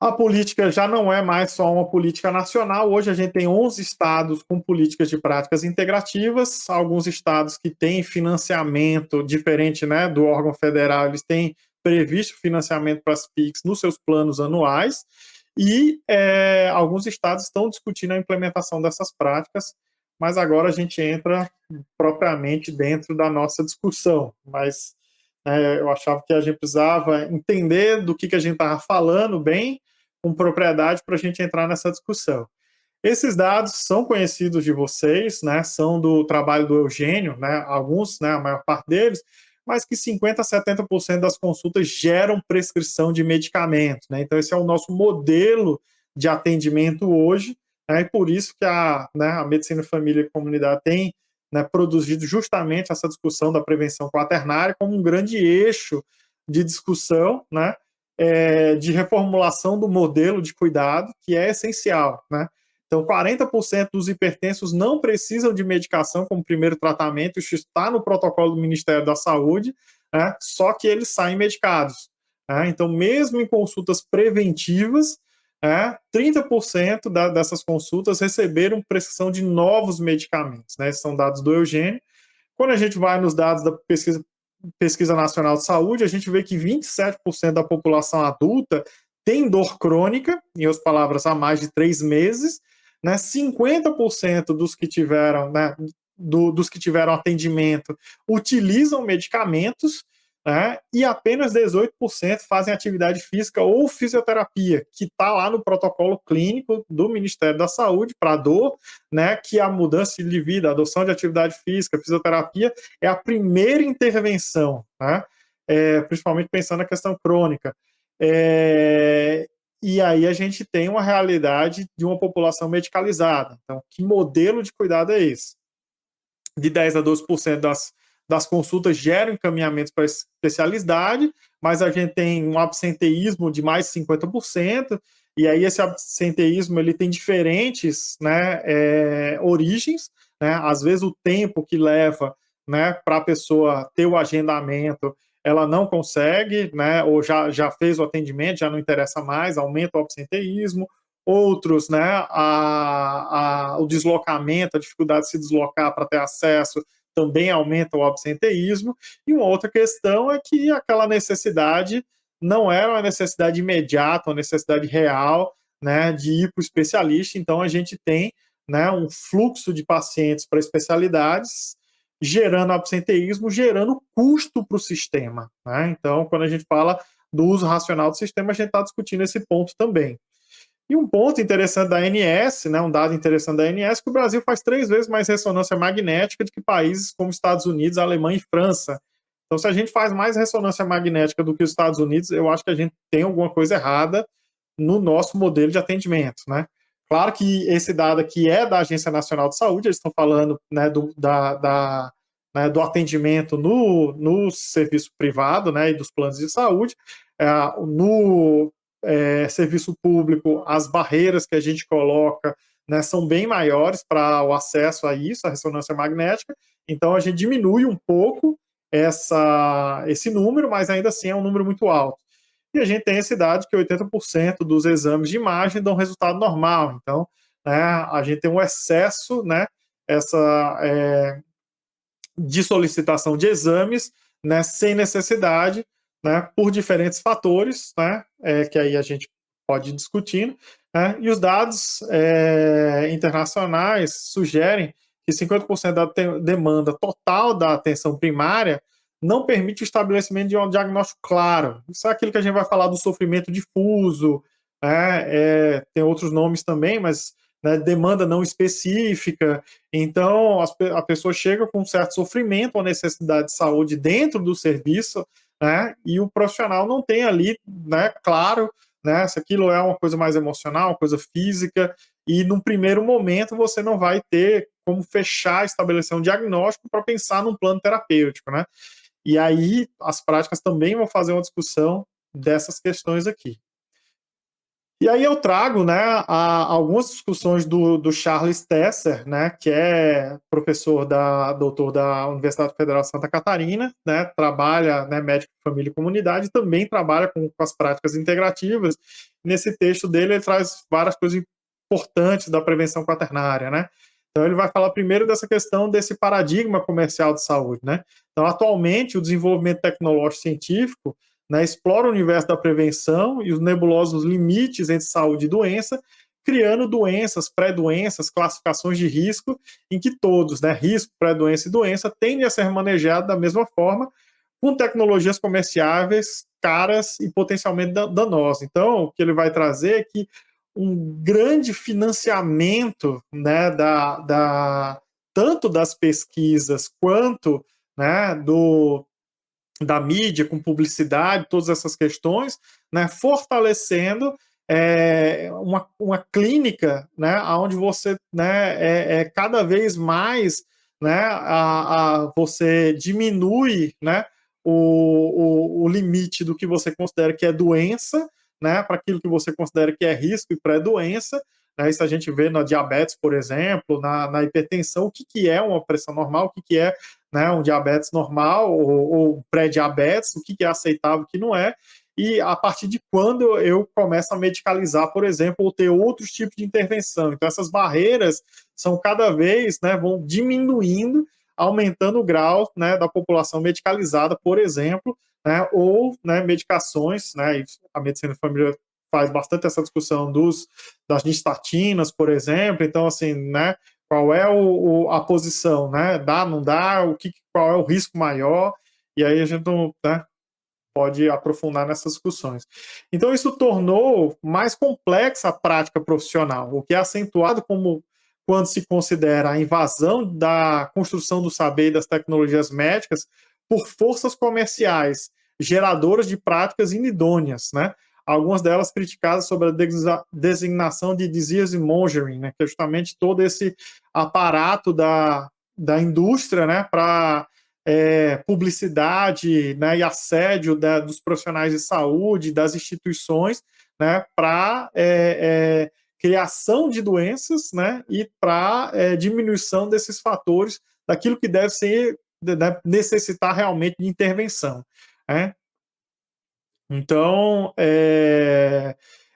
A política já não é mais só uma política nacional. Hoje a gente tem 11 estados com políticas de práticas integrativas, alguns estados que têm financiamento diferente, né, do órgão federal, eles têm previsto financiamento para as PICs nos seus planos anuais, e alguns estados estão discutindo a implementação dessas práticas, mas agora a gente entra propriamente dentro da nossa discussão. Mas eu achava que a gente precisava entender do que a gente estava falando bem, com propriedade para a gente entrar nessa discussão. Esses dados são conhecidos de vocês, né, são do trabalho do Eugênio, né, alguns, né, a maior parte deles, mas que 50% a 70% das consultas geram prescrição de medicamentos, né, então esse é o nosso modelo de atendimento hoje, né, e por isso que a Medicina Família e Comunidade tem, né, produzido justamente essa discussão da prevenção quaternária como um grande eixo de discussão, né, de reformulação do modelo de cuidado, que é essencial, né. Então, 40% dos hipertensos não precisam de medicação como primeiro tratamento, isso está no protocolo do Ministério da Saúde, né, só que eles saem medicados. Né? Então, mesmo em consultas preventivas, 30% dessas consultas receberam prescrição de novos medicamentos. Né? Esses são dados do Eugênio. Quando a gente vai nos dados da Pesquisa Nacional de Saúde, a gente vê que 27% da população adulta tem dor crônica, em outras palavras, há mais de 3 meses, né? 50% dos que tiveram, né, dos que tiveram atendimento utilizam medicamentos, né? E apenas 18% fazem atividade física ou fisioterapia, que está lá no protocolo clínico do Ministério da Saúde para dor, né? Que a mudança de vida, a adoção de atividade física, fisioterapia é a primeira intervenção, né? Principalmente pensando na questão crônica. E aí a gente tem uma realidade de uma população medicalizada. Então, que modelo de cuidado é esse? De 10 a 12% das consultas geram encaminhamentos para especialidade, mas a gente tem um absenteísmo de mais de 50%, e aí esse absenteísmo ele tem diferentes, né, origens, né? Às vezes o tempo que leva, né, para a pessoa ter o agendamento, ela não consegue, né, ou já fez o atendimento, já não interessa mais, aumenta o absenteísmo. Outros, né, o deslocamento, a dificuldade de se deslocar para ter acesso também aumenta o absenteísmo. E uma outra questão é que aquela necessidade não era uma necessidade imediata, uma necessidade real, né, de ir para o especialista. Então a gente tem, né, um fluxo de pacientes para especialidades, gerando absenteísmo, gerando custo para o sistema. Né? Então, quando a gente fala do uso racional do sistema, a gente está discutindo esse ponto também. E um ponto interessante da ANS, né, um dado interessante da ANS, que o Brasil faz 3 vezes mais ressonância magnética do que países como Estados Unidos, Alemanha e França. Então, se a gente faz mais ressonância magnética do que os Estados Unidos, eu acho que a gente tem alguma coisa errada no nosso modelo de atendimento, né? Claro que esse dado aqui é da Agência Nacional de Saúde, eles estão falando, né, né, do atendimento no serviço privado, né, e dos planos de saúde. No serviço público, as barreiras que a gente coloca, né, são bem maiores para o acesso a isso, a ressonância magnética, então a gente diminui um pouco esse número, mas ainda assim é um número muito alto. E a gente tem esse dado que 80% dos exames de imagem dão resultado normal, então, né, a gente tem um excesso, né, de solicitação de exames, né, sem necessidade, né, por diferentes fatores, né, que aí a gente pode ir discutindo, né, e os dados internacionais sugerem que 50% da demanda total da atenção primária não permite o estabelecimento de um diagnóstico claro. Isso é aquilo que a gente vai falar do sofrimento difuso, tem outros nomes também, mas, né, demanda não específica. Então, a pessoa chega com um certo sofrimento ou necessidade de saúde dentro do serviço, né, e o profissional não tem ali, né, claro, né, se aquilo é uma coisa mais emocional, uma coisa física, e num primeiro momento você não vai ter como fechar, estabelecer um diagnóstico para pensar num plano terapêutico, né? E aí as práticas também vão fazer uma discussão dessas questões aqui. E aí eu trago, né, algumas discussões do Charles Tesser, né, que é doutor da Universidade Federal de Santa Catarina, né, trabalha, né, médico de família e comunidade, e também trabalha com as práticas integrativas. Nesse texto dele, ele traz várias coisas importantes da prevenção quaternária, né. Então ele vai falar primeiro dessa questão desse paradigma comercial de saúde, né. Então, atualmente, o desenvolvimento tecnológico científico, né, explora o universo da prevenção e os nebulosos limites entre saúde e doença, criando doenças, pré-doenças, classificações de risco, em que todos, né, risco, pré-doença e doença, tendem a ser manejados da mesma forma, com tecnologias comerciáveis caras e potencialmente danosas. Então, o que ele vai trazer é que um grande financiamento, né, tanto das pesquisas quanto, né, da mídia, com publicidade, todas essas questões, né, fortalecendo uma clínica, né, onde você, né, cada vez mais, né, você diminui, né, o limite do que você considera que é doença, né, para aquilo que você considera que é risco e pré-doença, né, isso a gente vê na diabetes, por exemplo, na hipertensão, o que é uma pressão normal, o que é, né, um diabetes normal ou pré-diabetes, o que é aceitável, o que não é, e a partir de quando eu começo a medicalizar, por exemplo, ou ter outros tipos de intervenção. Então, essas barreiras são cada vez, né, vão diminuindo, aumentando o grau, né, da população medicalizada, por exemplo, né, ou, né, medicações, né, a medicina de família faz bastante essa discussão das nistatinas, por exemplo, então, assim, né, qual é a posição, né, dá, não dá, qual é o risco maior, e aí a gente não, né, pode aprofundar nessas discussões. Então, isso tornou mais complexa a prática profissional, o que é acentuado como quando se considera a invasão da construção do saber e das tecnologias médicas por forças comerciais, geradoras de práticas inidôneas, né? Algumas delas criticadas sobre a designação de disease mongering, né? Que é justamente todo esse aparato da indústria, né? Para publicidade, né, e assédio dos profissionais de saúde, das instituições, né, para criação de doenças, né, e para diminuição desses fatores daquilo que deve ser, necessitar realmente de intervenção, né? Então,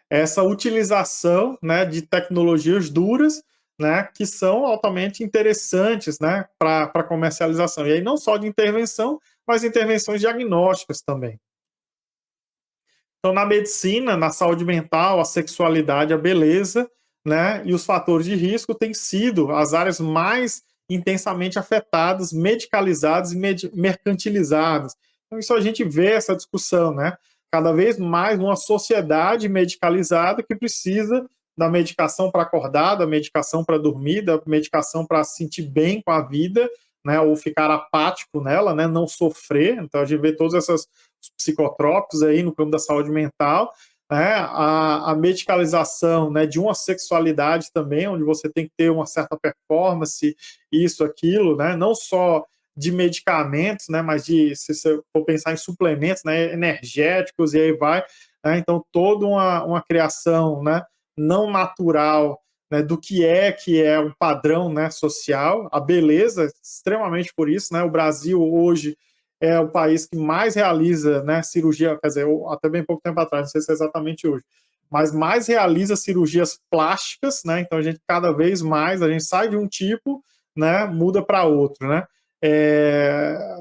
essa utilização, né, de tecnologias duras, né, que são altamente interessantes, né, para comercialização. E aí não só de intervenção, mas intervenções diagnósticas também. Então, na medicina, na saúde mental, a sexualidade, a beleza, né, e os fatores de risco têm sido as áreas mais intensamente afetadas, medicalizadas e mercantilizadas. Então, isso a gente vê essa discussão, né? Cada vez mais uma sociedade medicalizada que precisa da medicação para acordar, da medicação para dormir, da medicação para se sentir bem com a vida, né, ou ficar apático nela, né, não sofrer. Então, a gente vê todas essas psicotrópicos aí no campo da saúde mental, né, a medicalização, né, de uma sexualidade também, onde você tem que ter uma certa performance, isso, aquilo, né, não só de medicamentos, né, mas se você for pensar em suplementos, né, energéticos, e aí vai, né, então toda uma criação, né, não natural, né, do que é um padrão, né, social, a beleza, extremamente por isso, né, o Brasil hoje é o país que mais realiza, né, cirurgia, quer dizer, até bem pouco tempo atrás, não sei se é exatamente hoje, mas mais realiza cirurgias plásticas, né, então a gente cada vez mais, a gente sai de um tipo, né, muda para outro, né,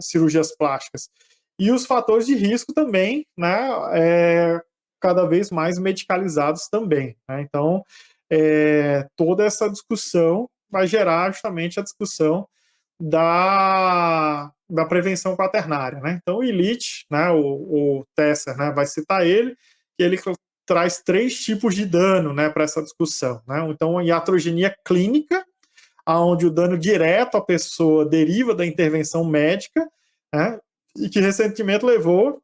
cirurgias plásticas. E os fatores de risco também, né, cada vez mais medicalizados também, né, então toda essa discussão vai gerar justamente a discussão da prevenção quaternária, né? Então, o Illich, né, o Tesser, né, vai citar ele, que ele traz 3 tipos de dano, né, para essa discussão, né? Então, a iatrogenia clínica, onde o dano direto à pessoa deriva da intervenção médica, né, e que recentemente levou,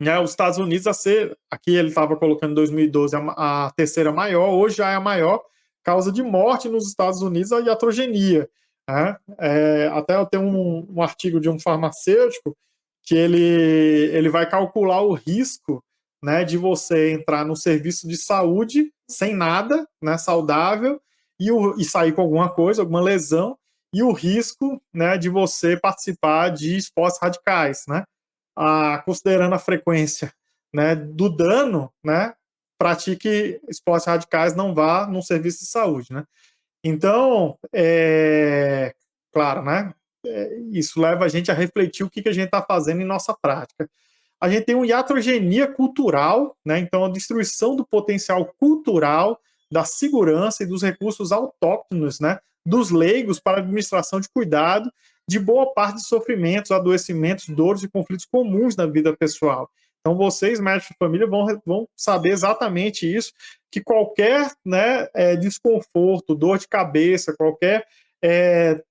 né, os Estados Unidos a ser, aqui ele estava colocando em 2012 a terceira maior, hoje já é a maior causa de morte nos Estados Unidos, a iatrogenia, né? Até eu tenho um artigo de um farmacêutico que ele vai calcular o risco, né, de você entrar no serviço de saúde sem nada, né, saudável, e sair com alguma coisa, alguma lesão, e o risco, né, de você participar de esportes radicais, né? Considerando a frequência, né, do dano, né, pratique esportes radicais, não vá num serviço de saúde, né? Então, claro, né, isso leva a gente a refletir o que a gente está fazendo em nossa prática. A gente tem uma iatrogenia cultural, né, então a destruição do potencial cultural, da segurança e dos recursos autóctonos, né, dos leigos para a administração de cuidado de boa parte de sofrimentos, adoecimentos, dores e conflitos comuns na vida pessoal. Então, vocês, médicos de família, vão saber exatamente isso, que qualquer, né, desconforto, dor de cabeça, qualquer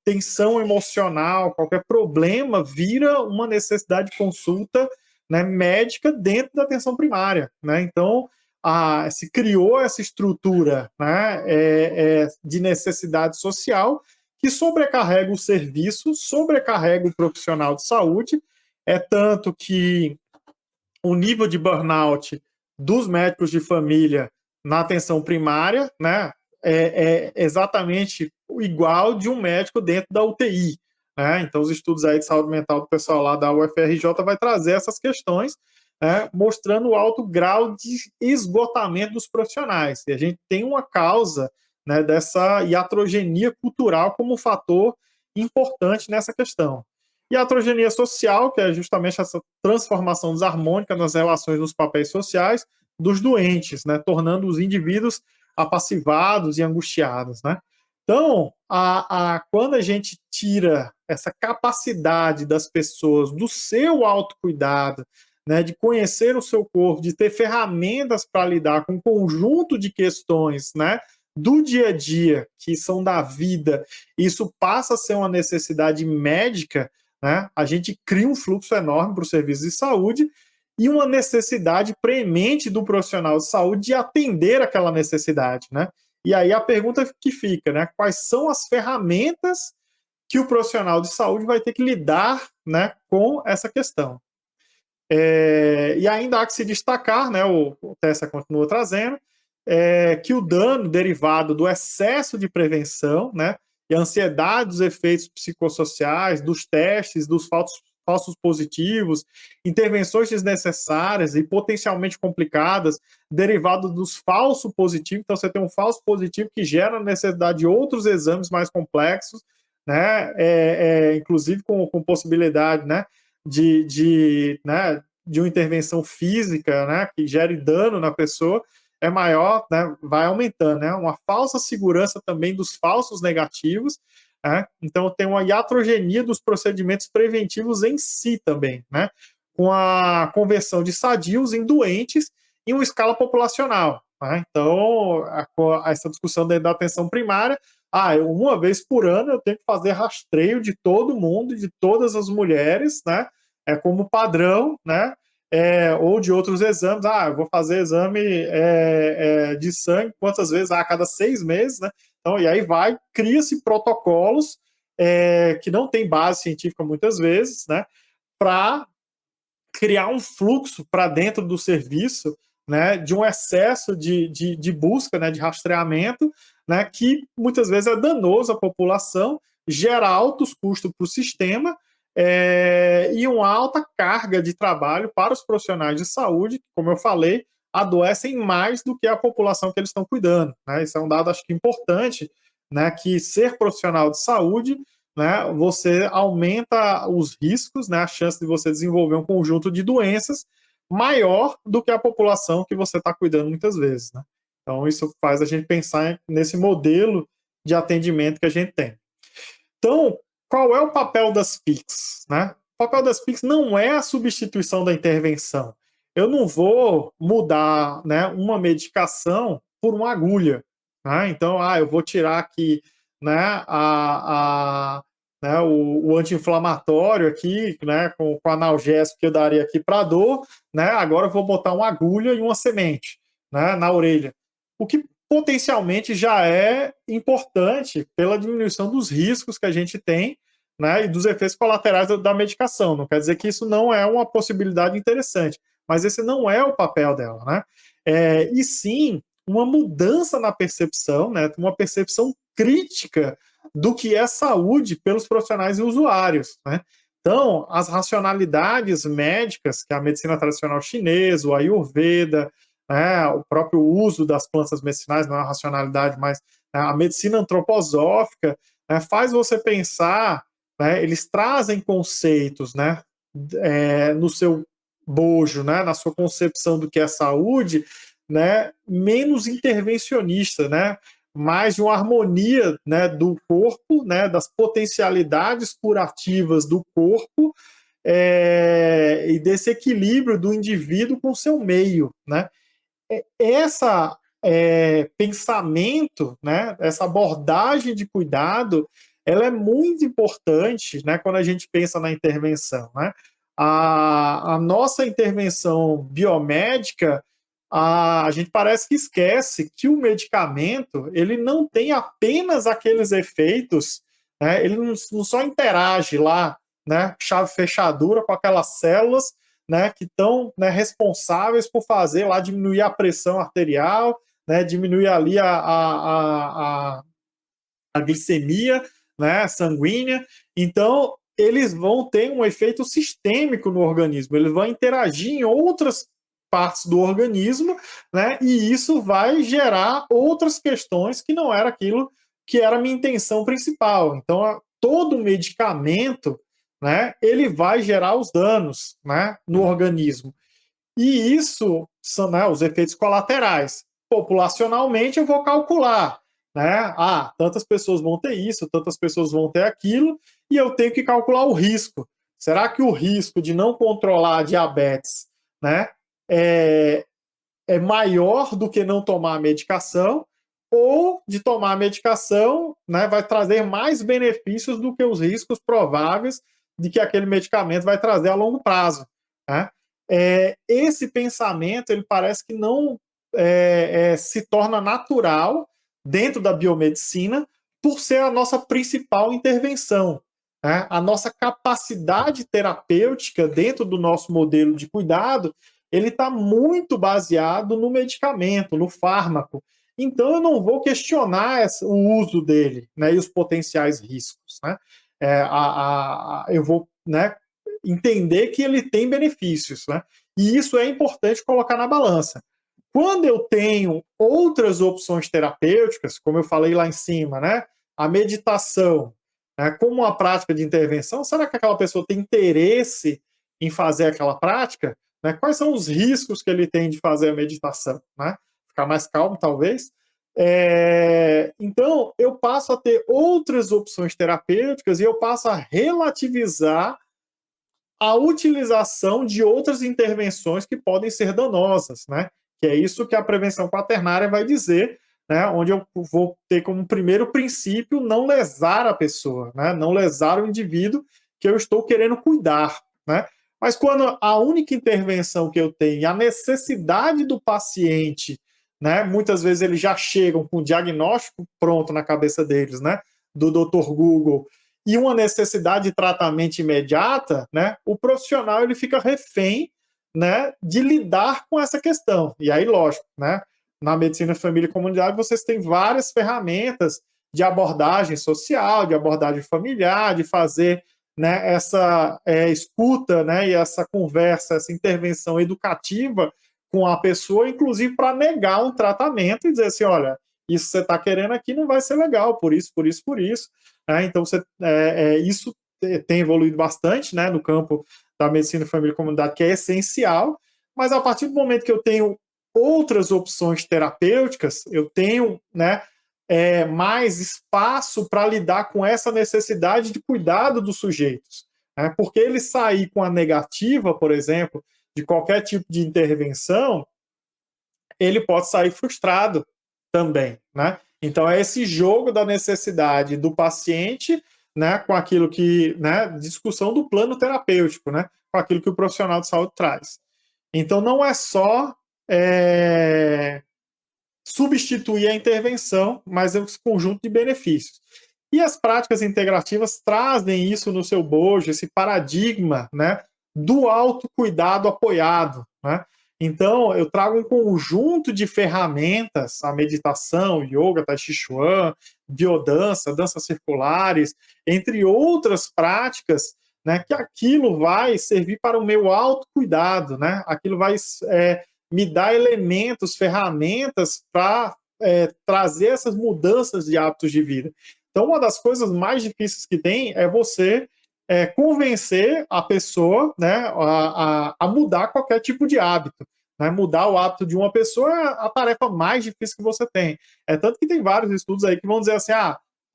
tensão emocional, qualquer problema, vira uma necessidade de consulta, né, médica dentro da atenção primária, né? Então, se criou essa estrutura, né, de necessidade social que sobrecarrega o serviço, sobrecarrega o profissional de saúde, tanto que o nível de burnout dos médicos de família na atenção primária, né, é exatamente igual de um médico dentro da UTI, né? Então, os estudos aí de saúde mental do pessoal lá da UFRJ vai trazer essas questões, né, mostrando o alto grau de esgotamento dos profissionais. E a gente tem uma causa, né, dessa iatrogenia cultural como um fator importante nessa questão. E a heterogeneia social, que é justamente essa transformação desarmônica nas relações nos papéis sociais dos doentes, né, tornando os indivíduos apassivados e angustiados, né? Então, quando a gente tira essa capacidade das pessoas do seu autocuidado, né, de conhecer o seu corpo, de ter ferramentas para lidar com um conjunto de questões, né, do dia a dia, que são da vida, isso passa a ser uma necessidade médica, né? A gente cria um fluxo enorme para o serviço de saúde e uma necessidade premente do profissional de saúde de atender aquela necessidade, né? E aí a pergunta que fica, né? Quais são as ferramentas que o profissional de saúde vai ter que lidar, né, com essa questão? E ainda há que se destacar, né, o Tessa continua trazendo, que o dano derivado do excesso de prevenção, né, e a ansiedade dos efeitos psicossociais, dos testes, dos falsos positivos, intervenções desnecessárias e potencialmente complicadas, derivado dos falsos positivos. Então, você tem um falso positivo que gera a necessidade de outros exames mais complexos, né, inclusive com possibilidade, né, de uma intervenção física, né, que gere dano na pessoa, é maior, né, vai aumentando, né, uma falsa segurança também dos falsos negativos, né, então tem uma iatrogenia dos procedimentos preventivos em si também, né, com a conversão de sadios em doentes em uma escala populacional, né, então essa discussão da atenção primária, uma vez por ano eu tenho que fazer rastreio de todo mundo, de todas as mulheres, né, como padrão, né, ou de outros exames. Eu vou fazer exame de sangue quantas vezes? A cada 6 meses, né? Então, e aí cria-se protocolos que não tem base científica muitas vezes, né? Para criar um fluxo para dentro do serviço, né? De um excesso de busca, né? De rastreamento, né? Que muitas vezes é danoso à população, gera altos custos para o sistema, e uma alta carga de trabalho para os profissionais de saúde, que, como eu falei, adoecem mais do que a população que eles estão cuidando, né? Isso é um dado, acho que, importante, né? Que ser profissional de saúde, né, você aumenta os riscos, né, a chance de você desenvolver um conjunto de doenças maior do que a população que você está cuidando muitas vezes, né? Então, isso faz a gente pensar nesse modelo de atendimento que a gente tem. Então, qual é o papel das PICs, né? O papel das PICs não é a substituição da intervenção. Eu não vou mudar, né, uma medicação por uma agulha, né? Então, eu vou tirar aqui, né, né, o anti-inflamatório aqui, né, com analgésico que eu daria aqui para dor, né? Agora eu vou botar uma agulha e uma semente, né, na orelha. O que potencialmente já é importante pela diminuição dos riscos que a gente tem, né, e dos efeitos colaterais da medicação. Não quer dizer que isso não é uma possibilidade interessante, mas esse não é o papel dela, né? E sim uma mudança na percepção, né, uma percepção crítica do que é saúde pelos profissionais e usuários, né? Então, as racionalidades médicas, que é a medicina tradicional chinesa, o Ayurveda, o próprio uso das plantas medicinais, não é uma racionalidade, mas a medicina antroposófica, faz você pensar, eles trazem conceitos, no seu bojo, na sua concepção do que é saúde, menos intervencionista, mais de uma harmonia, do corpo, das potencialidades curativas do corpo, e desse equilíbrio do indivíduo com o seu meio, né? Essa pensamento, né, essa abordagem de cuidado, ela é muito importante, né, quando a gente pensa na intervenção, né? A nossa intervenção biomédica, a gente parece que esquece que o medicamento, ele não tem apenas aqueles efeitos, né, ele não só interage lá, né, chave fechadura com aquelas células, né, que estão, né, responsáveis por fazer lá diminuir a pressão arterial, né, diminuir ali a glicemia, né, sanguínea. Então, eles vão ter um efeito sistêmico no organismo, eles vão interagir em outras partes do organismo, né, e isso vai gerar outras questões que não era aquilo que era a minha intenção principal. Então, todo medicamento, né, ele vai gerar os danos, né, no organismo. E isso são, né, os efeitos colaterais. Populacionalmente, eu vou calcular, né? Tantas pessoas vão ter isso, tantas pessoas vão ter aquilo, e eu tenho que calcular o risco. Será que o risco de não controlar a diabetes, né, é, é maior do que não tomar a medicação? Ou de tomar a medicação, né, vai trazer mais benefícios do que os riscos prováveis de que aquele medicamento vai trazer a longo prazo, né? Esse pensamento, ele parece que não se torna natural dentro da biomedicina por ser a nossa principal intervenção, né? A nossa capacidade terapêutica dentro do nosso modelo de cuidado, ele está muito baseado no medicamento, no fármaco. Então, eu não vou questionar o uso dele, né, e os potenciais riscos, né? Eu vou, né, entender que ele tem benefícios, né? E isso é importante colocar na balança. Quando eu tenho outras opções terapêuticas, como eu falei lá em cima, né? A meditação, né, como uma prática de intervenção, será que aquela pessoa tem interesse em fazer aquela prática? Né? Quais são os riscos que ele tem de fazer a meditação? Né? Ficar mais calmo, talvez. Então, eu passo a ter outras opções terapêuticas e eu passo a relativizar a utilização de outras intervenções que podem ser danosas, né? Que é isso que a prevenção quaternária vai dizer, né? Onde eu vou ter como primeiro princípio não lesar a pessoa, né? Não lesar o indivíduo que eu estou querendo cuidar, né? Mas quando a única intervenção que eu tenho, a necessidade do paciente, né? Muitas vezes eles já chegam com o diagnóstico pronto na cabeça deles, né? Do Dr. Google, e uma necessidade de tratamento imediata, né, o profissional ele fica refém, né, de lidar com essa questão. E aí, lógico, né, na medicina família e comunidade, vocês têm várias ferramentas de abordagem social, de abordagem familiar, de fazer, né, essa escuta, né, e essa conversa, essa intervenção educativa com a pessoa, inclusive para negar um tratamento e dizer assim, olha, isso que você está querendo aqui não vai ser legal, por isso, por isso, por isso. Então, isso tem evoluído bastante, né, no campo da medicina, família e comunidade, que é essencial, mas a partir do momento que eu tenho outras opções terapêuticas, eu tenho, né, mais espaço para lidar com essa necessidade de cuidado dos sujeitos. Né, porque ele sair com a negativa, por exemplo, de qualquer tipo de intervenção, ele pode sair frustrado também, né? Então, é esse jogo da necessidade do paciente, né, com aquilo que, né, discussão do plano terapêutico, né, com aquilo que o profissional de saúde traz. Então, não é só substituir a intervenção, mas é um conjunto de benefícios. E as práticas integrativas trazem isso no seu bojo, esse paradigma, né, do autocuidado apoiado, né? Então, eu trago um conjunto de ferramentas, a meditação, yoga, tai chi chuan, biodança, danças circulares, entre outras práticas, né, que aquilo vai servir para o meu autocuidado, né? Aquilo vai me dar elementos, ferramentas para trazer essas mudanças de hábitos de vida. Então, uma das coisas mais difíceis que tem é você convencer a pessoa, né, a mudar qualquer tipo de hábito. Né? Mudar o hábito de uma pessoa é a tarefa mais difícil que você tem. Tanto que tem vários estudos aí que vão dizer assim,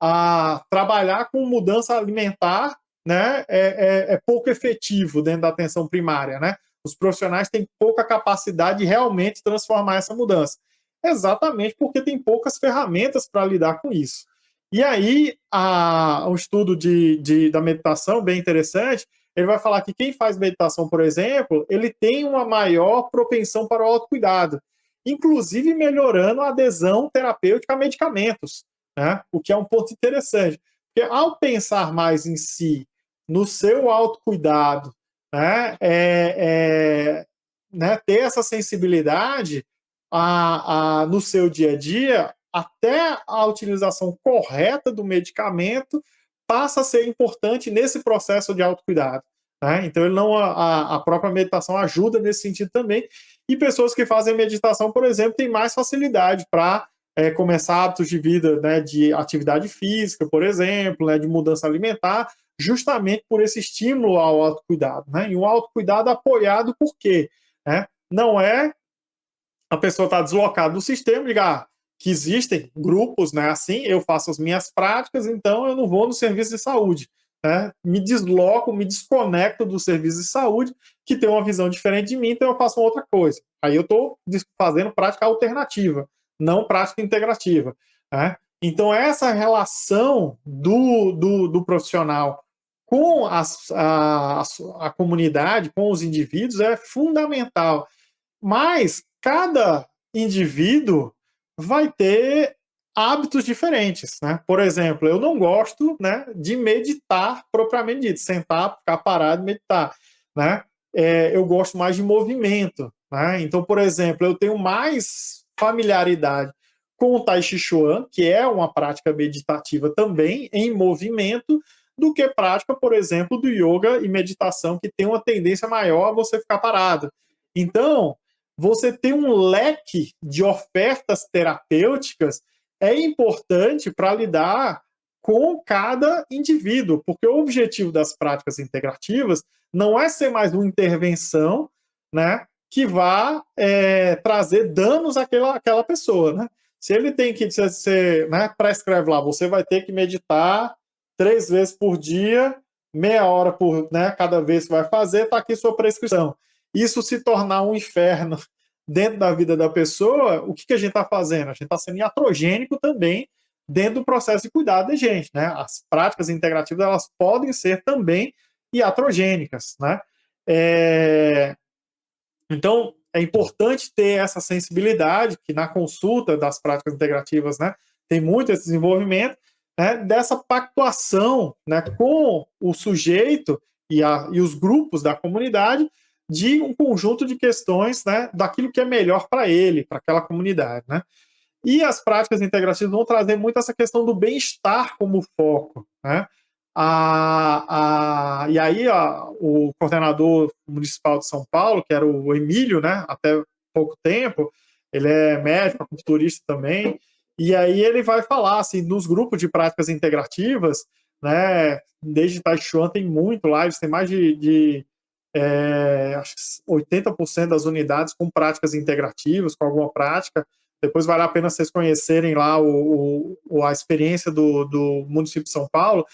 a trabalhar com mudança alimentar, né, é pouco efetivo dentro da atenção primária, né? Os profissionais têm pouca capacidade de realmente transformar essa mudança. Exatamente porque tem poucas ferramentas para lidar com isso. E aí, um estudo da meditação bem interessante, ele vai falar que quem faz meditação, por exemplo, ele tem uma maior propensão para o autocuidado, inclusive melhorando a adesão terapêutica a medicamentos, né? O que é um ponto interessante. Porque ao pensar mais em si, no seu autocuidado, né, né, ter essa sensibilidade no seu dia a dia, até a utilização correta do medicamento passa a ser importante nesse processo de autocuidado. Né? Então, ele não, a própria meditação ajuda nesse sentido também. E pessoas que fazem meditação, por exemplo, têm mais facilidade para começar hábitos de vida, né, de atividade física, por exemplo, né, de mudança alimentar, justamente por esse estímulo ao autocuidado. Né? E um autocuidado apoiado por quê? Né? Não é a pessoa está deslocada do sistema, diga que existem grupos, né, assim, eu faço as minhas práticas, então eu não vou no serviço de saúde. Né? Me desloco, me desconecto do serviço de saúde, que tem uma visão diferente de mim, então eu faço uma outra coisa. Aí eu estou fazendo prática alternativa, não prática integrativa. Né? Então, essa relação do profissional com a comunidade, com os indivíduos, é fundamental. Mas cada indivíduo vai ter hábitos diferentes, né? Por exemplo, eu não gosto, né, de meditar propriamente dito, sentar, ficar parado e meditar, né? Eu gosto mais de movimento, né? Então, por exemplo, eu tenho mais familiaridade com o Tai Chi Chuan, que é uma prática meditativa também em movimento, do que prática, por exemplo, do yoga e meditação, que tem uma tendência maior a você ficar parado. Então, você ter um leque de ofertas terapêuticas é importante para lidar com cada indivíduo, porque o objetivo das práticas integrativas não é ser mais uma intervenção, né, que vá trazer danos àquela pessoa. Né? Se ele tem que ser, né, prescreve lá, você vai ter que meditar 3 vezes por dia, meia hora por, né, cada vez que vai fazer, está aqui sua prescrição. Isso se tornar um inferno dentro da vida da pessoa, o que a gente está fazendo? A gente está sendo iatrogênico também dentro do processo de cuidado da gente. Né? As práticas integrativas elas podem ser também iatrogênicas. Né? Então, é importante ter essa sensibilidade, que na consulta das práticas integrativas, né, tem muito esse desenvolvimento, né, dessa pactuação, né, com o sujeito e os grupos da comunidade de um conjunto de questões, né, daquilo que é melhor para ele, para aquela comunidade. Né? E as práticas integrativas vão trazer muito essa questão do bem-estar como foco. Né? E aí o coordenador municipal de São Paulo, que era o Emílio, né, até pouco tempo, ele é médico, acupunturista também, e aí ele vai falar assim, nos grupos de práticas integrativas, né, desde Taichuan tem muito lá, eles têm mais de acho que 80% das unidades com práticas integrativas, com alguma prática. Depois vale a pena vocês conhecerem lá a experiência do município de São Paulo.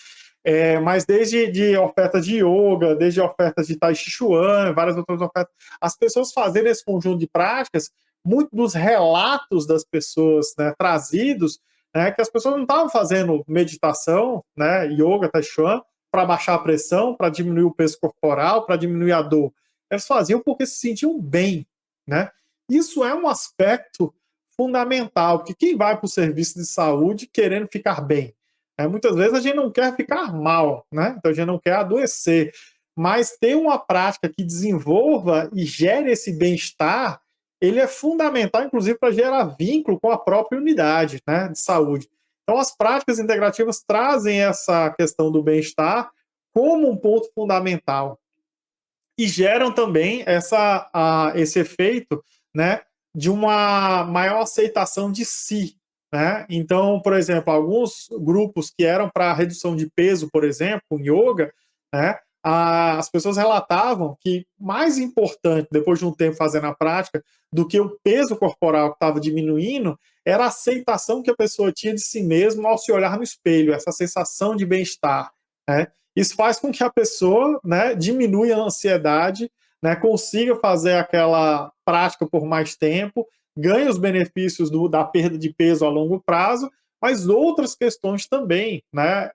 Mas desde de ofertas de yoga, desde ofertas de Tai Chi Chuan, várias outras ofertas, as pessoas fazendo esse conjunto de práticas, muitos dos relatos das pessoas, né, trazidos, né, que as pessoas não estavam fazendo meditação, né, yoga, Tai Chi Chuan, para baixar a pressão, para diminuir o peso corporal, para diminuir a dor. Eles faziam porque se sentiam bem. Né? Isso é um aspecto fundamental, porque quem vai para o serviço de saúde querendo ficar bem? Muitas vezes a gente não quer ficar mal, né? Então a gente não quer adoecer, mas ter uma prática que desenvolva e gere esse bem-estar, ele é fundamental, inclusive, para gerar vínculo com a própria unidade, né, de saúde. Então as práticas integrativas trazem essa questão do bem-estar como um ponto fundamental e geram também esse efeito, né, de uma maior aceitação de si. Né? Então, por exemplo, alguns grupos que eram para redução de peso, por exemplo, com yoga, né, as pessoas relatavam que mais importante, depois de um tempo fazendo a prática, do que o peso corporal que estava diminuindo, era a aceitação que a pessoa tinha de si mesma ao se olhar no espelho, essa sensação de bem-estar. Né? Isso faz com que a pessoa, né, diminua a ansiedade, né, consiga fazer aquela prática por mais tempo, ganhe os benefícios da perda de peso a longo prazo, mas outras questões também, né,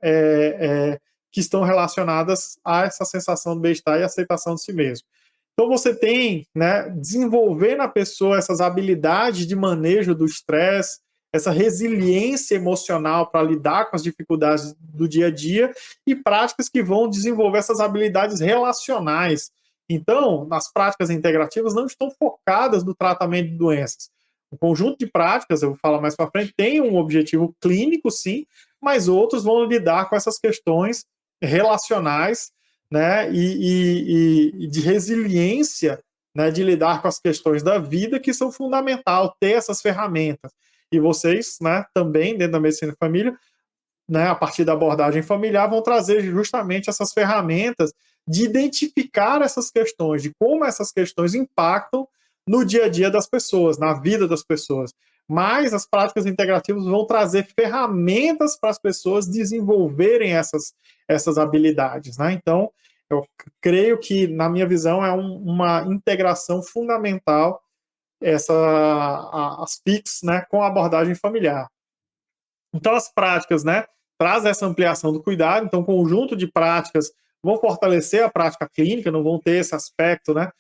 que estão relacionadas a essa sensação de bem-estar e aceitação de si mesmo. Então você tem, né, desenvolver na pessoa essas habilidades de manejo do estresse, essa resiliência emocional para lidar com as dificuldades do dia a dia e práticas que vão desenvolver essas habilidades relacionais. Então, nas práticas integrativas não estão focadas no tratamento de doenças. O conjunto de práticas, eu vou falar mais para frente, tem um objetivo clínico, sim, mas outros vão lidar com essas questões relacionais, né, e de resiliência, né, de lidar com as questões da vida, que são fundamental ter essas ferramentas. E vocês, né, também dentro da medicina de família, né, a partir da abordagem familiar, vão trazer justamente essas ferramentas de identificar essas questões, de como essas questões impactam no dia a dia das pessoas, na vida das pessoas. Mas as práticas integrativas vão trazer ferramentas para as pessoas desenvolverem essas habilidades, né? Então, eu creio que, na minha visão, é uma integração fundamental as PICs, né, com a abordagem familiar. Então, as práticas, né, traz essa ampliação do cuidado. Então, conjunto de práticas vão fortalecer a prática clínica, não vão ter esse aspecto, né,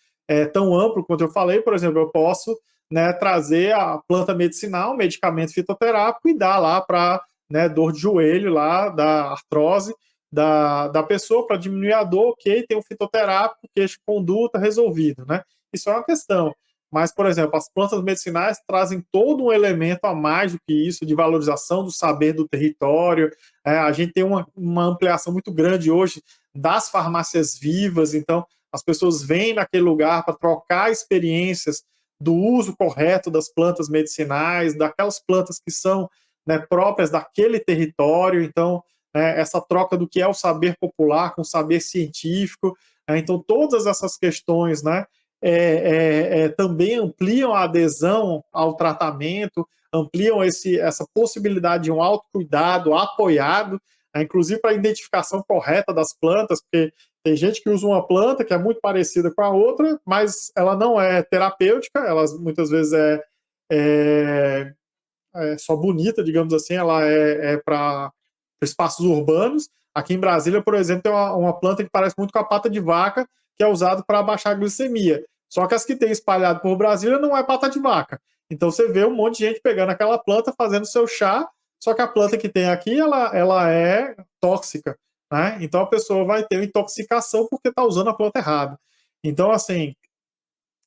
tão amplo quanto eu falei. Por exemplo, eu posso, né, trazer a planta medicinal, medicamento fitoterápico e dar lá para, né, dor de joelho lá, da artrose da pessoa para diminuir a dor, ok, tem o fitoterápico, queixo de conduta resolvido, né? Isso é uma questão. Mas, por exemplo, as plantas medicinais trazem todo um elemento a mais do que isso, de valorização do saber do território. A gente tem uma ampliação muito grande hoje das farmácias vivas, então as pessoas vêm naquele lugar para trocar experiências do uso correto das plantas medicinais, daquelas plantas que são, né, próprias daquele território. Então, essa troca do que é o saber popular com o saber científico. Então, todas essas questões, né, também ampliam a adesão ao tratamento, ampliam essa possibilidade de um autocuidado apoiado, né, inclusive para a identificação correta das plantas, porque tem gente que usa uma planta que é muito parecida com a outra, mas ela não é terapêutica, ela muitas vezes é só bonita, digamos assim, ela é para espaços urbanos. Aqui em Brasília, por exemplo, tem uma planta que parece muito com a pata de vaca, que é usado para baixar a glicemia. Só que as que tem espalhado por Brasília não é pata de vaca. Então você vê um monte de gente pegando aquela planta, fazendo seu chá, só que a planta que tem aqui, ela é tóxica, né? Então a pessoa vai ter uma intoxicação porque está usando a planta errada. Então, assim,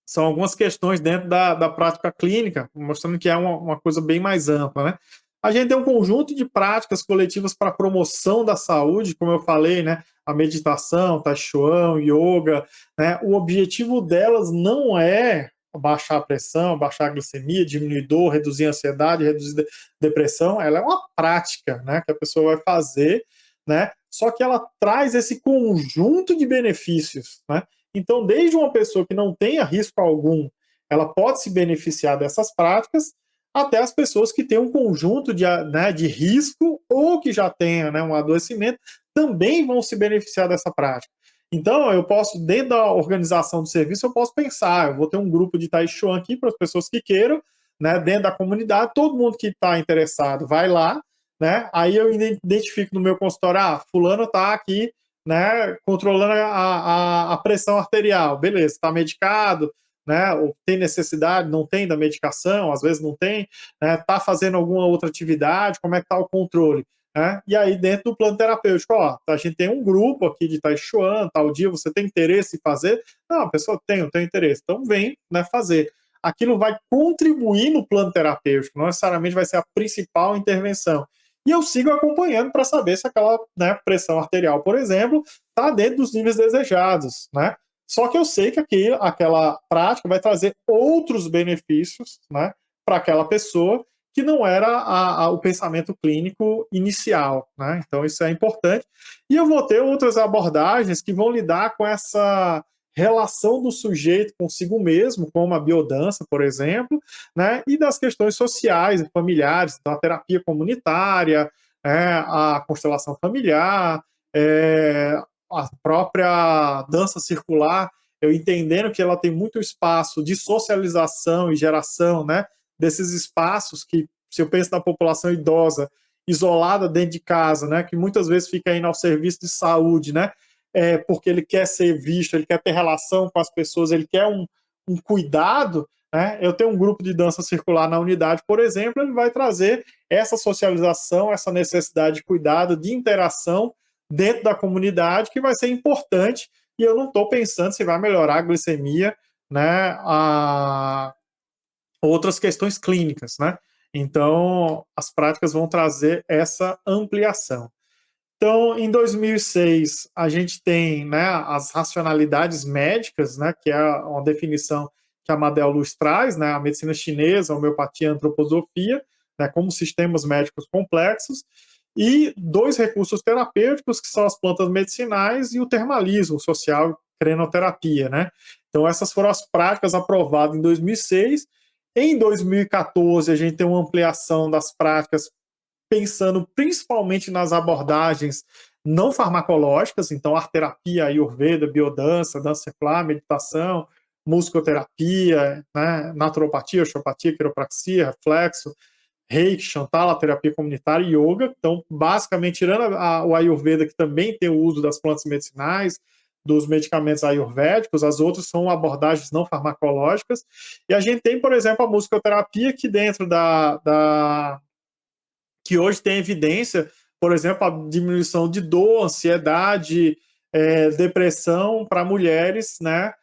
são algumas questões dentro da prática clínica, mostrando que é uma coisa bem mais ampla, né? A gente tem um conjunto de práticas coletivas para promoção da saúde, como eu falei, né? A meditação, Tai Chuan, yoga, né? O objetivo delas não é baixar a pressão, baixar a glicemia, diminuir dor, reduzir a ansiedade, reduzir depressão. Ela é uma prática, né? Que a pessoa vai fazer, né? Só que ela traz esse conjunto de benefícios, né? Então, desde uma pessoa que não tenha risco algum, ela pode se beneficiar dessas práticas, até as pessoas que têm um conjunto né, de risco ou que já tenham, né, um adoecimento, também vão se beneficiar dessa prática. Então, eu posso, dentro da organização do serviço, eu posso pensar, eu vou ter um grupo de Tai Chuan aqui para as pessoas que queiram, né, dentro da comunidade, todo mundo que está interessado vai lá, né, aí eu identifico no meu consultório, fulano está aqui, né, controlando a pressão arterial, beleza, está medicado, né, ou tem necessidade, não tem da medicação, às vezes não tem, né, está fazendo alguma outra atividade, como é que está o controle, né? E aí dentro do plano terapêutico, ó, a gente tem um grupo aqui de Tai Chuan, tal dia, você tem interesse em fazer? Não, a pessoa tem, eu tenho interesse, então vem, né, fazer. Aquilo vai contribuir no plano terapêutico, não necessariamente vai ser a principal intervenção. E eu sigo acompanhando para saber se aquela, né, pressão arterial, por exemplo, está dentro dos níveis desejados, né? Só que eu sei que aquela prática vai trazer outros benefícios, né, para aquela pessoa que não era o pensamento clínico inicial, né? Então isso é importante. E eu vou ter outras abordagens que vão lidar com essa relação do sujeito consigo mesmo, como a biodança, por exemplo, né? E das questões sociais e familiares, então a terapia comunitária, a constelação familiar, a própria dança circular, eu entendendo que ela tem muito espaço de socialização e geração, né, desses espaços que, se eu penso na população idosa, isolada dentro de casa, né, que muitas vezes fica indo ao serviço de saúde, né, porque ele quer ser visto, ele quer ter relação com as pessoas, ele quer um cuidado, né? Eu tenho um grupo de dança circular na unidade, por exemplo, ele vai trazer essa socialização, essa necessidade de cuidado, de interação dentro da comunidade, que vai ser importante, e eu não estou pensando se vai melhorar a glicemia, né, outras questões clínicas, né? Então, as práticas vão trazer essa ampliação. Então, em 2006, a gente tem, né, as racionalidades médicas, né, que é uma definição que a Madel Luz traz, né, a medicina chinesa, a homeopatia, a antroposofia, né, como sistemas médicos complexos, e dois recursos terapêuticos, que são as plantas medicinais e o termalismo social, crenoterapia, né? Então, essas foram as práticas aprovadas em 2006. Em 2014, a gente tem uma ampliação das práticas pensando principalmente nas abordagens não farmacológicas, então arterapia, ayurveda, biodança, dança circular, meditação, musicoterapia, né, naturopatia, osteopatia, quiropraxia, reflexo, reiki, Shantala, terapia comunitária e yoga. Então, basicamente, tirando o ayurveda, que também tem o uso das plantas medicinais, dos medicamentos ayurvédicos, as outras são abordagens não farmacológicas. E a gente tem, por exemplo, a musicoterapia, que dentro que hoje tem evidência, por exemplo, a diminuição de dor, ansiedade, depressão para mulheres, né,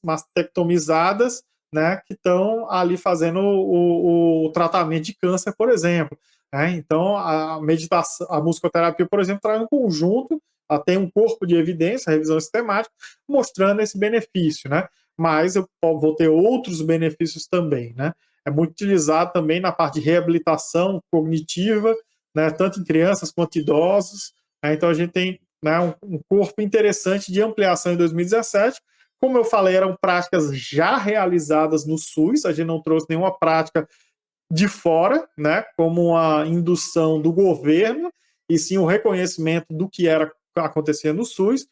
mastectomizadas, né, que estão ali fazendo o tratamento de câncer, por exemplo. Né? Então, a meditação, a musicoterapia, por exemplo, traz um conjunto, ela tem um corpo de evidência, revisão sistemática, mostrando esse benefício, né? Mas eu vou ter outros benefícios também, né? É muito utilizado também na parte de reabilitação cognitiva, né, tanto em crianças quanto idosos. Né? Então, a gente tem, né, um corpo interessante de ampliação em 2017. Como eu falei, eram práticas já realizadas no SUS, a gente não trouxe nenhuma prática de fora, né, como uma indução do governo, e sim o reconhecimento do que era acontecer no SUS.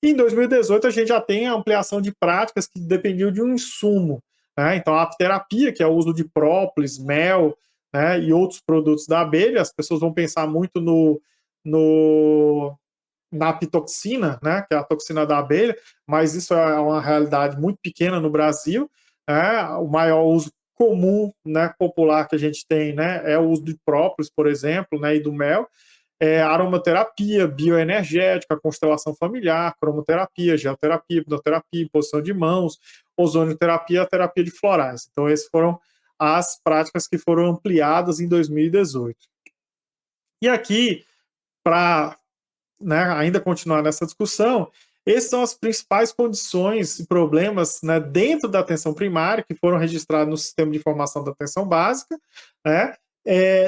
E em 2018 a gente já tem a ampliação de práticas que dependiam de um insumo, né? Então a apiterapia, que é o uso de própolis, mel, né, e outros produtos da abelha, as pessoas vão pensar muito na apitoxina, né, que é a toxina da abelha, mas isso é uma realidade muito pequena no Brasil. Né? O maior uso comum, né, popular que a gente tem, né, é o uso de própolis, por exemplo, né, e do mel. Aromaterapia, bioenergética, constelação familiar, cromoterapia, geoterapia, hipnoterapia, imposição de mãos, ozonioterapia, terapia de florais. Então, essas foram as práticas que foram ampliadas em 2018. E aqui, para, né, ainda continuar nessa discussão, essas são as principais condições e problemas, né, dentro da atenção primária que foram registrados no sistema de informação da atenção básica, né,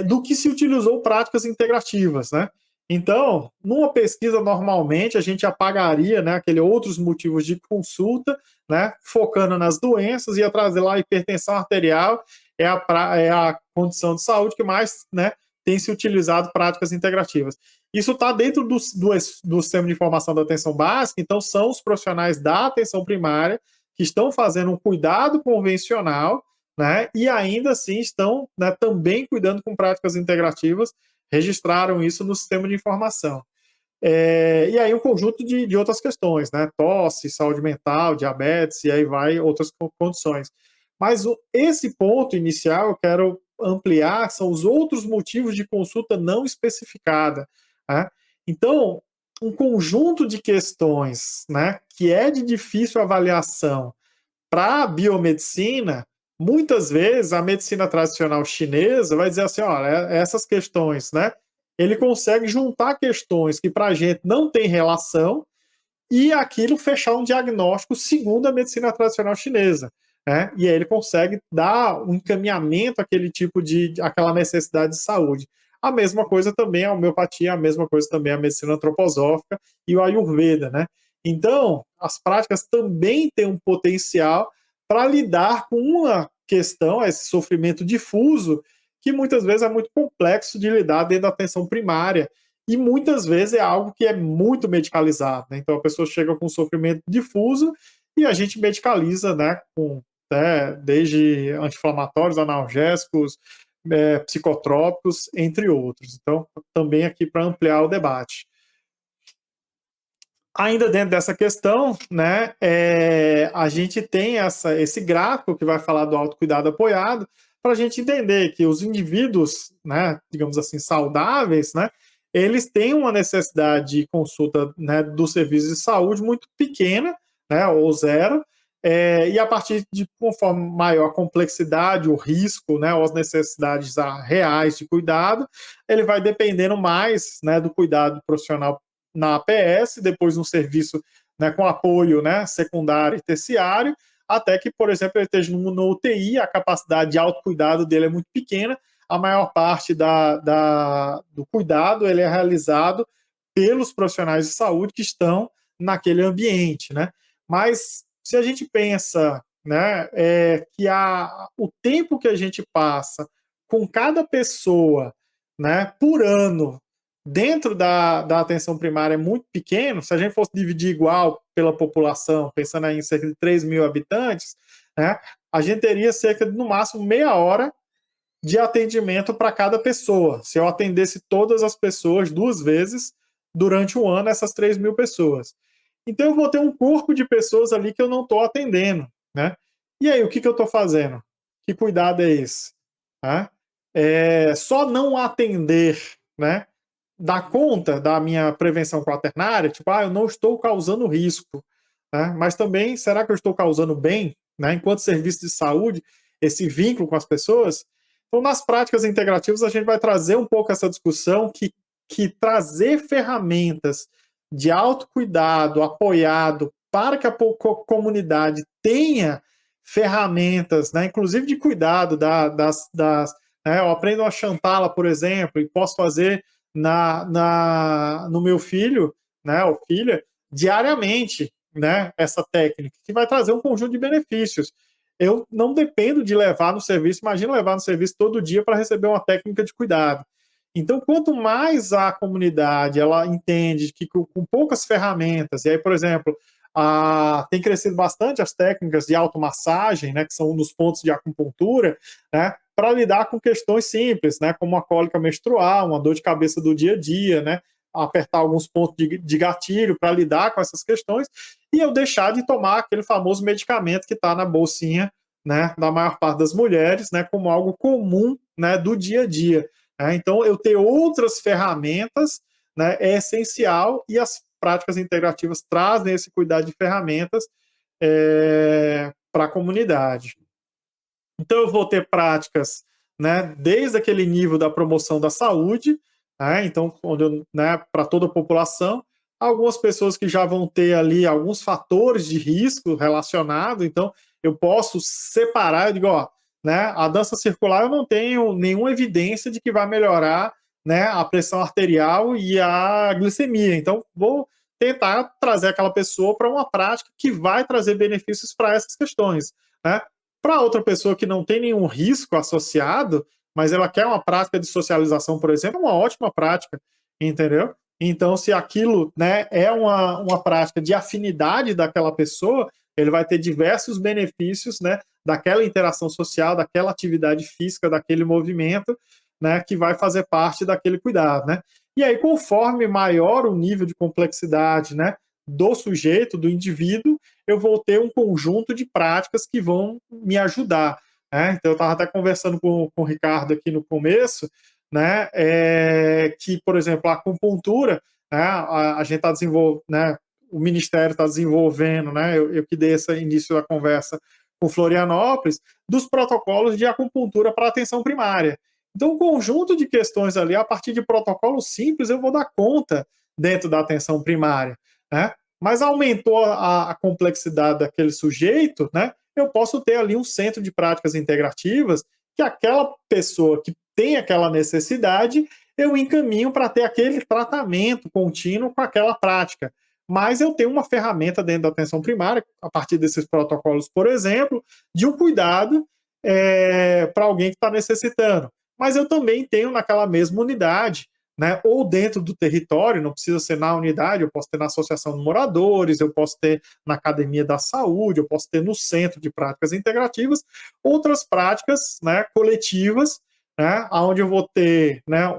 do que se utilizou práticas integrativas, né? Então, numa pesquisa, normalmente, a gente apagaria, né, aqueles outros motivos de consulta, né, focando nas doenças, ia trazer lá a hipertensão arterial, é a condição de saúde que mais, né, tem se utilizado práticas integrativas. Isso está dentro do sistema de informação da atenção básica, então são os profissionais da atenção primária que estão fazendo um cuidado convencional, né, e ainda assim estão, né, também cuidando com práticas integrativas, registraram isso no sistema de informação. E aí um conjunto de outras questões, né, tosse, saúde mental, diabetes, e aí vai outras condições. Mas esse ponto inicial eu quero ampliar, são os outros motivos de consulta não especificada. Né? Então, um conjunto de questões, né, que é de difícil avaliação para a biomedicina, muitas vezes a medicina tradicional chinesa vai dizer assim, olha, essas questões, né, ele consegue juntar questões que para a gente não tem relação e aquilo fechar um diagnóstico segundo a medicina tradicional chinesa. Né? E aí ele consegue dar um encaminhamento àquele tipo aquela necessidade de saúde. A mesma coisa também a homeopatia, a mesma coisa também a medicina antroposófica e o ayurveda, né? Então, as práticas também têm um potencial para lidar com uma questão, esse sofrimento difuso, que muitas vezes é muito complexo de lidar dentro da atenção primária. e muitas vezes é algo que é muito medicalizado, né? Então a pessoa chega com sofrimento difuso e a gente medicaliza, né, com desde anti-inflamatórios, analgésicos, psicotrópicos, entre outros. Então, também aqui para ampliar o debate. Ainda dentro dessa questão, né, a gente tem esse gráfico que vai falar do autocuidado apoiado, para a gente entender que os indivíduos, né, digamos assim, saudáveis, né, eles têm uma necessidade de consulta, né, do serviço de saúde muito pequena, né, ou zero, e a partir de conforme maior a complexidade, o risco, né, ou as necessidades reais de cuidado, ele vai dependendo mais, né, do cuidado profissional na APS, depois um serviço, né, com apoio, né, secundário e terciário, até que, por exemplo, ele esteja no UTI, a capacidade de autocuidado dele é muito pequena, a maior parte do cuidado ele é realizado pelos profissionais de saúde que estão naquele ambiente, né? Mas se a gente pensa, né, que o tempo que a gente passa com cada pessoa, né, por ano dentro da atenção primária é muito pequeno, se a gente fosse dividir igual pela população, pensando aí em cerca de 3 mil habitantes, né, a gente teria cerca de, no máximo, meia hora de atendimento para cada pessoa. Se eu atendesse todas as pessoas 2 vezes durante um ano, essas 3 mil pessoas. Então eu vou ter um corpo de pessoas ali que eu não estou atendendo, né? E aí, o que eu estou fazendo? Que cuidado é esse? Né? Só não atender, né? Dar conta da minha prevenção quaternária, tipo, eu não estou causando risco, né? Mas também, será que eu estou causando bem, né? Enquanto serviço de saúde, esse vínculo com as pessoas? Então, nas práticas integrativas, a gente vai trazer um pouco essa discussão que trazer ferramentas de autocuidado apoiado para que a comunidade tenha ferramentas, né, inclusive de cuidado eu aprendo a chantala, por exemplo, e posso fazer no meu filho, né, ou filha, diariamente, né, essa técnica, que vai trazer um conjunto de benefícios. Eu não dependo de levar no serviço, imagina levar no serviço todo dia para receber uma técnica de cuidado. Então, quanto mais a comunidade ela entende que com poucas ferramentas, e aí, por exemplo, tem crescido bastante as técnicas de automassagem, né, que são nos pontos de acupuntura, né, para lidar com questões simples, né, como a cólica menstrual, uma dor de cabeça do dia a dia, né, apertar alguns pontos de gatilho para lidar com essas questões, e eu deixar de tomar aquele famoso medicamento que está na bolsinha, né, da maior parte das mulheres, né, como algo comum, né, do dia a dia. Então, eu ter outras ferramentas, né, é essencial, e as práticas integrativas trazem esse cuidado de ferramentas para a comunidade. Então, eu vou ter práticas, né, desde aquele nível da promoção da saúde, né, então, né, para toda a população, algumas pessoas que já vão ter ali alguns fatores de risco relacionados, então, eu posso separar, eu digo, né, a dança circular eu não tenho nenhuma evidência de que vai melhorar, né, a pressão arterial e a glicemia, então, vou tentar trazer aquela pessoa para uma prática que vai trazer benefícios para essas questões, né? Para outra pessoa que não tem nenhum risco associado, mas ela quer uma prática de socialização, por exemplo, é uma ótima prática, entendeu? Então, se aquilo, né, é uma prática de afinidade daquela pessoa, ele vai ter diversos benefícios, né, daquela interação social, daquela atividade física, daquele movimento, né, que vai fazer parte daquele cuidado, né? E aí, conforme maior o nível de complexidade, né, do sujeito, do indivíduo, eu vou ter um conjunto de práticas que vão me ajudar. Né? Então, eu estava até conversando com o Ricardo aqui no começo, né, que, por exemplo, a acupuntura, né, a gente está desenvolvendo, né, o Ministério está desenvolvendo, né, eu que dei esse início da conversa com Florianópolis, dos protocolos de acupuntura para atenção primária. Então, um conjunto de questões ali, a partir de protocolos simples, eu vou dar conta dentro da atenção primária. Né? Mas aumentou a complexidade daquele sujeito, né? Eu posso ter ali um centro de práticas integrativas que aquela pessoa que tem aquela necessidade, eu encaminho para ter aquele tratamento contínuo com aquela prática. Mas eu tenho uma ferramenta dentro da atenção primária, a partir desses protocolos, por exemplo, de um cuidado para alguém que está necessitando. Mas eu também tenho naquela mesma unidade, né, ou dentro do território, não precisa ser na unidade, eu posso ter na associação de moradores, eu posso ter na academia da saúde, eu posso ter no centro de práticas integrativas, outras práticas, né, coletivas, né, onde eu vou ter, né,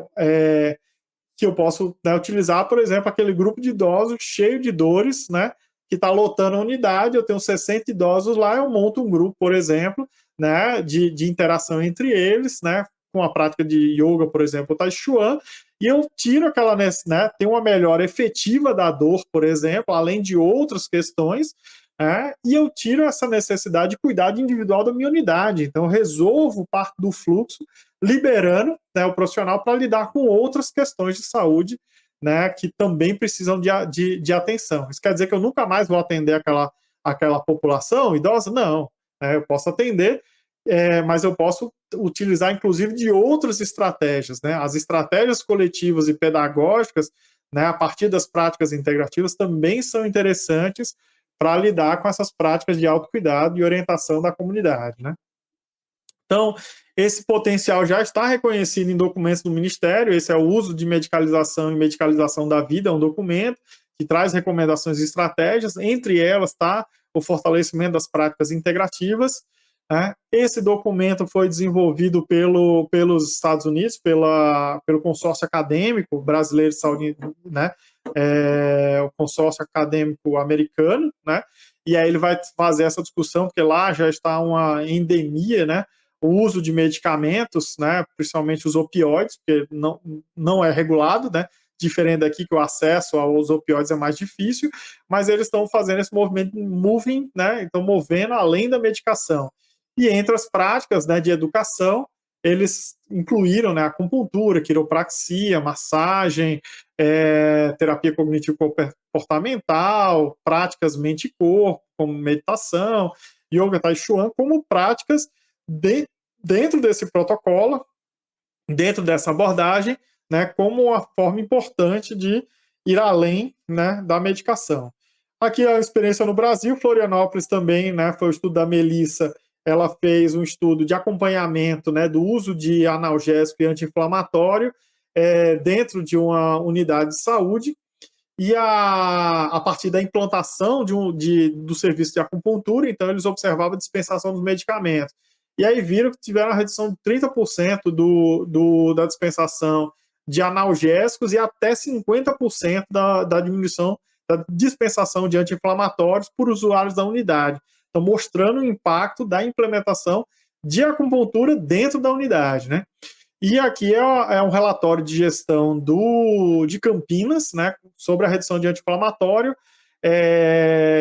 que eu posso, né, utilizar, por exemplo, aquele grupo de idosos cheio de dores, né, que está lotando a unidade, eu tenho 60 idosos lá, eu monto um grupo, por exemplo, né, de interação entre eles, né, com a prática de yoga, por exemplo, o Tai Chuan, e eu tiro aquela, né, tem uma melhora efetiva da dor, por exemplo, além de outras questões, e eu tiro essa necessidade de cuidado individual da minha unidade. Então, eu resolvo parte do fluxo, liberando, né, o profissional para lidar com outras questões de saúde, né, que também precisam de atenção. Isso quer dizer que eu nunca mais vou atender aquela população idosa? Não. Eu posso atender, mas eu posso utilizar, inclusive, de outras estratégias. Né? As estratégias coletivas e pedagógicas, né, a partir das práticas integrativas, também são interessantes para lidar com essas práticas de autocuidado e orientação da comunidade, né? Então, esse potencial já está reconhecido em documentos do Ministério, esse é o uso de medicalização e medicalização da vida, é um documento que traz recomendações e estratégias, entre elas está o fortalecimento das práticas integrativas, né? Esse documento foi desenvolvido pelos Estados Unidos, pelo consórcio acadêmico brasileiro de saúde, né? O consórcio acadêmico americano, né? E aí ele vai fazer essa discussão, porque lá já está uma endemia, né? O uso de medicamentos, né? Principalmente os opioides, porque não é regulado, né? Diferente daqui, que o acesso aos opioides é mais difícil, mas eles estão fazendo esse movimento moving, né? Então, movendo além da medicação. E entre as práticas, né, de educação, eles incluíram, né, acupuntura, quiropraxia, massagem, terapia cognitivo-comportamental, práticas mente e corpo, como meditação, yoga, tai chuan, como práticas dentro desse protocolo, dentro dessa abordagem, né, como uma forma importante de ir além, né, da medicação. Aqui a experiência no Brasil, Florianópolis também, né, foi o estudo da Melissa, ela fez um estudo de acompanhamento, né, do uso de analgésico e anti-inflamatório dentro de uma unidade de saúde, e a partir da implantação do serviço de acupuntura, então eles observavam a dispensação dos medicamentos. E aí viram que tiveram a redução de 30% da dispensação de analgésicos e até 50% da diminuição da dispensação de anti-inflamatórios por usuários da unidade. Então, mostrando o impacto da implementação de acupuntura dentro da unidade, né? E aqui é um relatório de gestão de Campinas, né, sobre a redução de anti-inflamatório,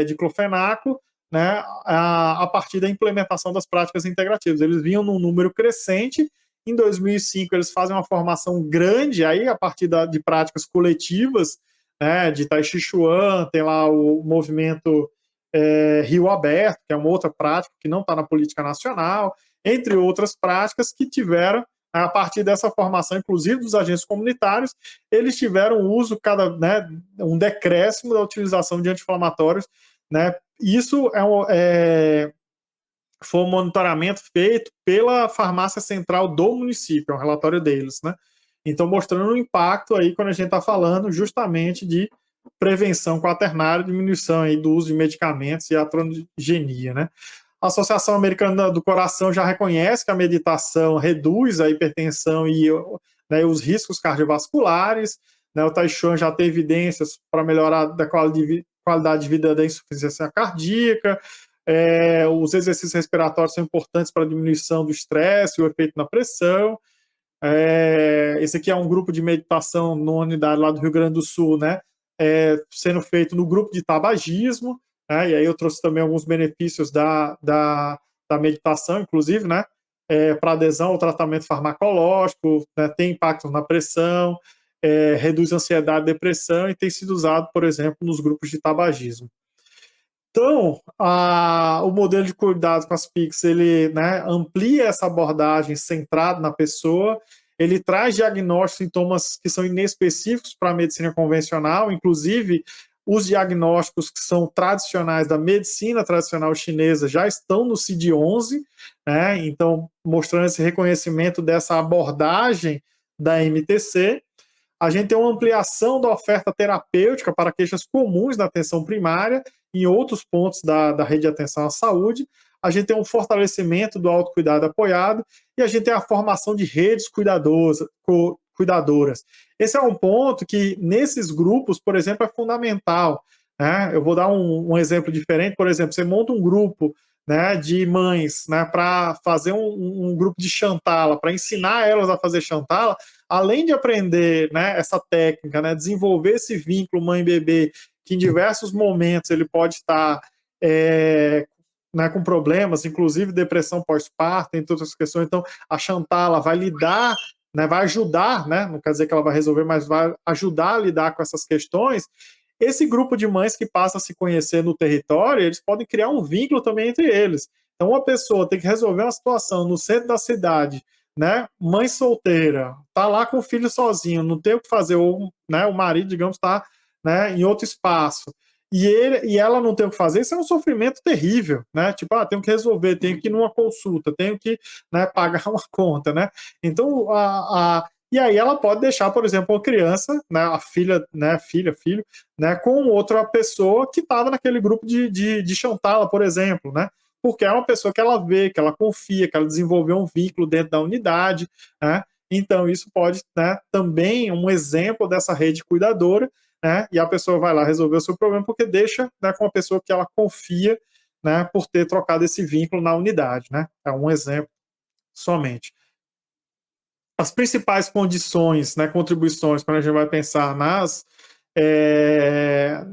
de clofenaco, né, a partir da implementação das práticas integrativas. Eles vinham num número crescente. Em 2005, eles fazem uma formação grande, aí a partir de práticas coletivas, né, de Tai Chi Chuan, tem lá o movimento Rio Aberto, que é uma outra prática que não está na política nacional, entre outras práticas que tiveram, a partir dessa formação, inclusive dos agentes comunitários, eles tiveram uso, um decréscimo da utilização de anti-inflamatórios, né? Isso foi um monitoramento feito pela farmácia central do município, é um relatório deles, né? Então, mostrando o impacto aí quando a gente está falando justamente de prevenção quaternária, diminuição aí do uso de medicamentos e atronogenia, né? A Associação Americana do Coração já reconhece que a meditação reduz a hipertensão e, né, os riscos cardiovasculares, né? O Tai Chuan já tem evidências para melhorar a qualidade de vida da insuficiência cardíaca. Os exercícios respiratórios são importantes para a diminuição do estresse e o efeito na pressão. Esse aqui é um grupo de meditação numa unidade lá do Rio Grande do Sul, né? Sendo feito no grupo de tabagismo, né? E aí eu trouxe também alguns benefícios da meditação, inclusive, né? Para adesão ao tratamento farmacológico, né? Tem impacto na pressão, reduz ansiedade e depressão, e tem sido usado, por exemplo, nos grupos de tabagismo. Então, o modelo de cuidados com as PICs, ele, né, amplia essa abordagem centrada na pessoa, ele traz diagnósticos, sintomas que são inespecíficos para a medicina convencional, inclusive os diagnósticos que são tradicionais da medicina tradicional chinesa já estão no CID-11, né, então mostrando esse reconhecimento dessa abordagem da MTC. A gente tem uma ampliação da oferta terapêutica para queixas comuns da atenção primária em outros pontos da rede de atenção à saúde. A gente tem um fortalecimento do autocuidado apoiado e a gente tem a formação de redes cuidadoras. Esse é um ponto que, nesses grupos, por exemplo, é fundamental. Né? Eu vou dar um exemplo diferente. Por exemplo, você monta um grupo, né, de mães, né, para fazer um grupo de chantala, para ensinar elas a fazer chantala, além de aprender, né, essa técnica, né, desenvolver esse vínculo mãe-bebê, que em diversos momentos ele pode estar né, com problemas, inclusive depressão pós-parto, entre outras questões. Então, a chantala vai lidar, né, vai ajudar, né, não quer dizer que ela vai resolver, mas vai ajudar a lidar com essas questões. Esse grupo de mães que passa a se conhecer no território, eles podem criar um vínculo também entre eles. Então, uma pessoa tem que resolver uma situação no centro da cidade, né? Mãe solteira, tá lá com o filho sozinho, não tem o que fazer, ou né, o marido, digamos, está, né, em outro espaço. E ela não tem o que fazer, isso é um sofrimento terrível, né? Tipo, tenho que resolver, tenho que ir numa consulta, tenho que, né, pagar uma conta, né? Então, e aí ela pode deixar, por exemplo, uma criança, né, a filha, né, filho, né, com outra pessoa que estava naquele grupo de chantala, por exemplo, né? Porque é uma pessoa que ela vê, que ela confia, que ela desenvolveu um vínculo dentro da unidade, né? Então, isso pode, né, também um exemplo dessa rede cuidadora, né? E a pessoa vai lá resolver o seu problema porque deixa, né, com uma pessoa que ela confia, né, por ter trocado esse vínculo na unidade, né? É um exemplo somente. As principais condições, né, contribuições, quando a gente vai pensar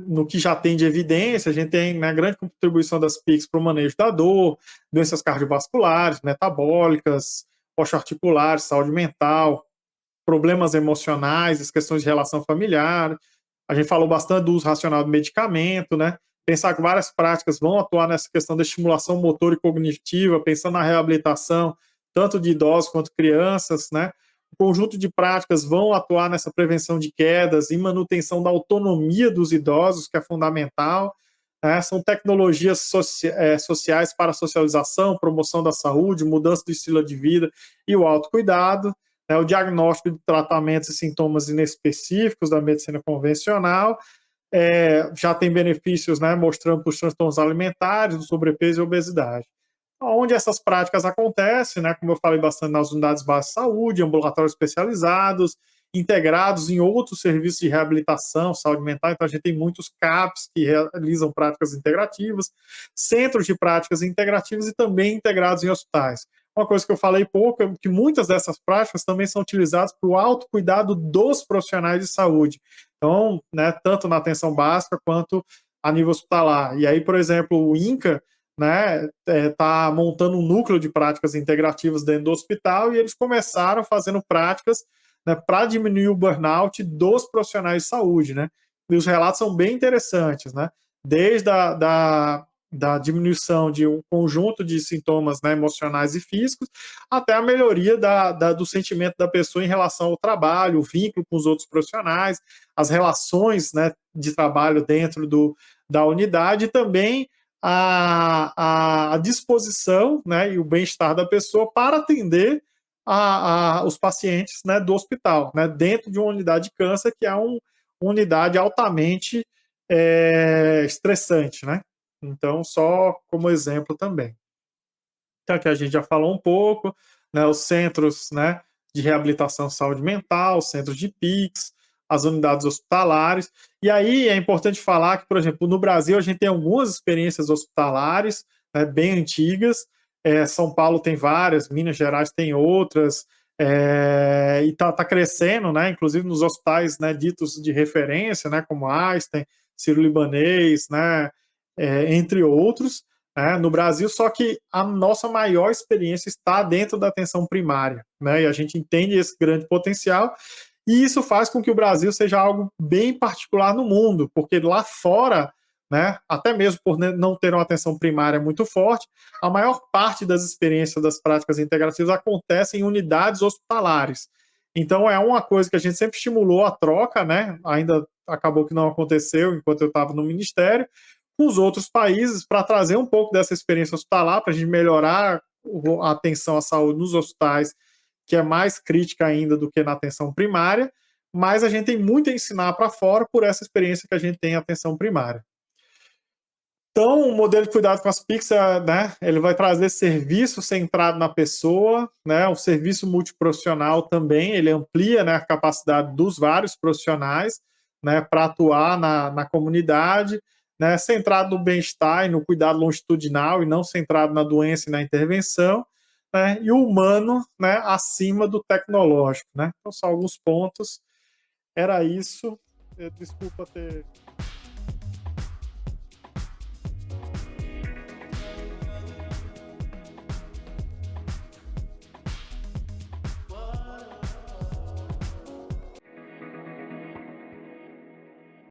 no que já tem de evidência, a gente tem, né, grande contribuição das PICs para o manejo da dor, doenças cardiovasculares, metabólicas, osteoarticulares, saúde mental, problemas emocionais, as questões de relação familiar. A gente falou bastante do uso racional do medicamento, né? Pensar que várias práticas vão atuar nessa questão da estimulação motor e cognitiva, pensando na reabilitação, tanto de idosos quanto crianças, né? O conjunto de práticas vão atuar nessa prevenção de quedas e manutenção da autonomia dos idosos, que é fundamental. Né? São tecnologias sociais para a socialização, promoção da saúde, mudança do estilo de vida e o autocuidado. Né? O diagnóstico de tratamentos e sintomas inespecíficos da medicina convencional. Já tem benefícios, né, mostrando para os transtornos alimentares, do sobrepeso e obesidade. Onde essas práticas acontecem, né, como eu falei bastante, nas unidades básicas de saúde, ambulatórios especializados, integrados em outros serviços de reabilitação, saúde mental. Então, a gente tem muitos CAPs que realizam práticas integrativas, centros de práticas integrativas e também integrados em hospitais. Uma coisa que eu falei pouco é que muitas dessas práticas também são utilizadas para o autocuidado dos profissionais de saúde. Então, né, tanto na atenção básica quanto a nível hospitalar. E aí, por exemplo, o INCA, né, tá montando um núcleo de práticas integrativas dentro do hospital e eles começaram fazendo práticas, né, para diminuir o burnout dos profissionais de saúde, né? E os relatos são bem interessantes, né? Desde da diminuição de um conjunto de sintomas, né, emocionais e físicos, até a melhoria do sentimento da pessoa em relação ao trabalho, o vínculo com os outros profissionais, as relações, né, de trabalho dentro da unidade e também a disposição, né, e o bem-estar da pessoa para atender os pacientes, né, do hospital, né, dentro de uma unidade de câncer, que é uma unidade altamente estressante, né? Então, só como exemplo também. Então, aqui a gente já falou um pouco, né, os centros, né, de reabilitação saúde mental, centros de PICs, as unidades hospitalares. E aí é importante falar que, por exemplo, no Brasil a gente tem algumas experiências hospitalares, né, bem antigas. São Paulo tem várias, Minas Gerais tem outras, e está crescendo, né, inclusive nos hospitais, né, ditos de referência, né, como Einstein, Sírio-Libanês, né, entre outros, né, no Brasil, só que a nossa maior experiência está dentro da atenção primária, né, e a gente entende esse grande potencial, e isso faz com que o Brasil seja algo bem particular no mundo, porque lá fora, né, até mesmo por não ter uma atenção primária muito forte, a maior parte das experiências das práticas integrativas acontece em unidades hospitalares. Então é uma coisa que a gente sempre estimulou a troca, né, ainda acabou que não aconteceu enquanto eu estava no Ministério, com os outros países para trazer um pouco dessa experiência hospitalar, para a gente melhorar a atenção à saúde nos hospitais, que é mais crítica ainda do que na atenção primária, mas a gente tem muito a ensinar para fora por essa experiência que a gente tem em atenção primária. Então, o modelo de cuidado com as PICs, né, ele vai trazer serviço centrado na pessoa, né, o serviço multiprofissional também, ele amplia, né, a capacidade dos vários profissionais, né, para atuar na comunidade, né, centrado no bem-estar e no cuidado longitudinal e não centrado na doença e na intervenção, né, e o humano, né, acima do tecnológico, né. Então, são alguns pontos. Era isso. Desculpa ter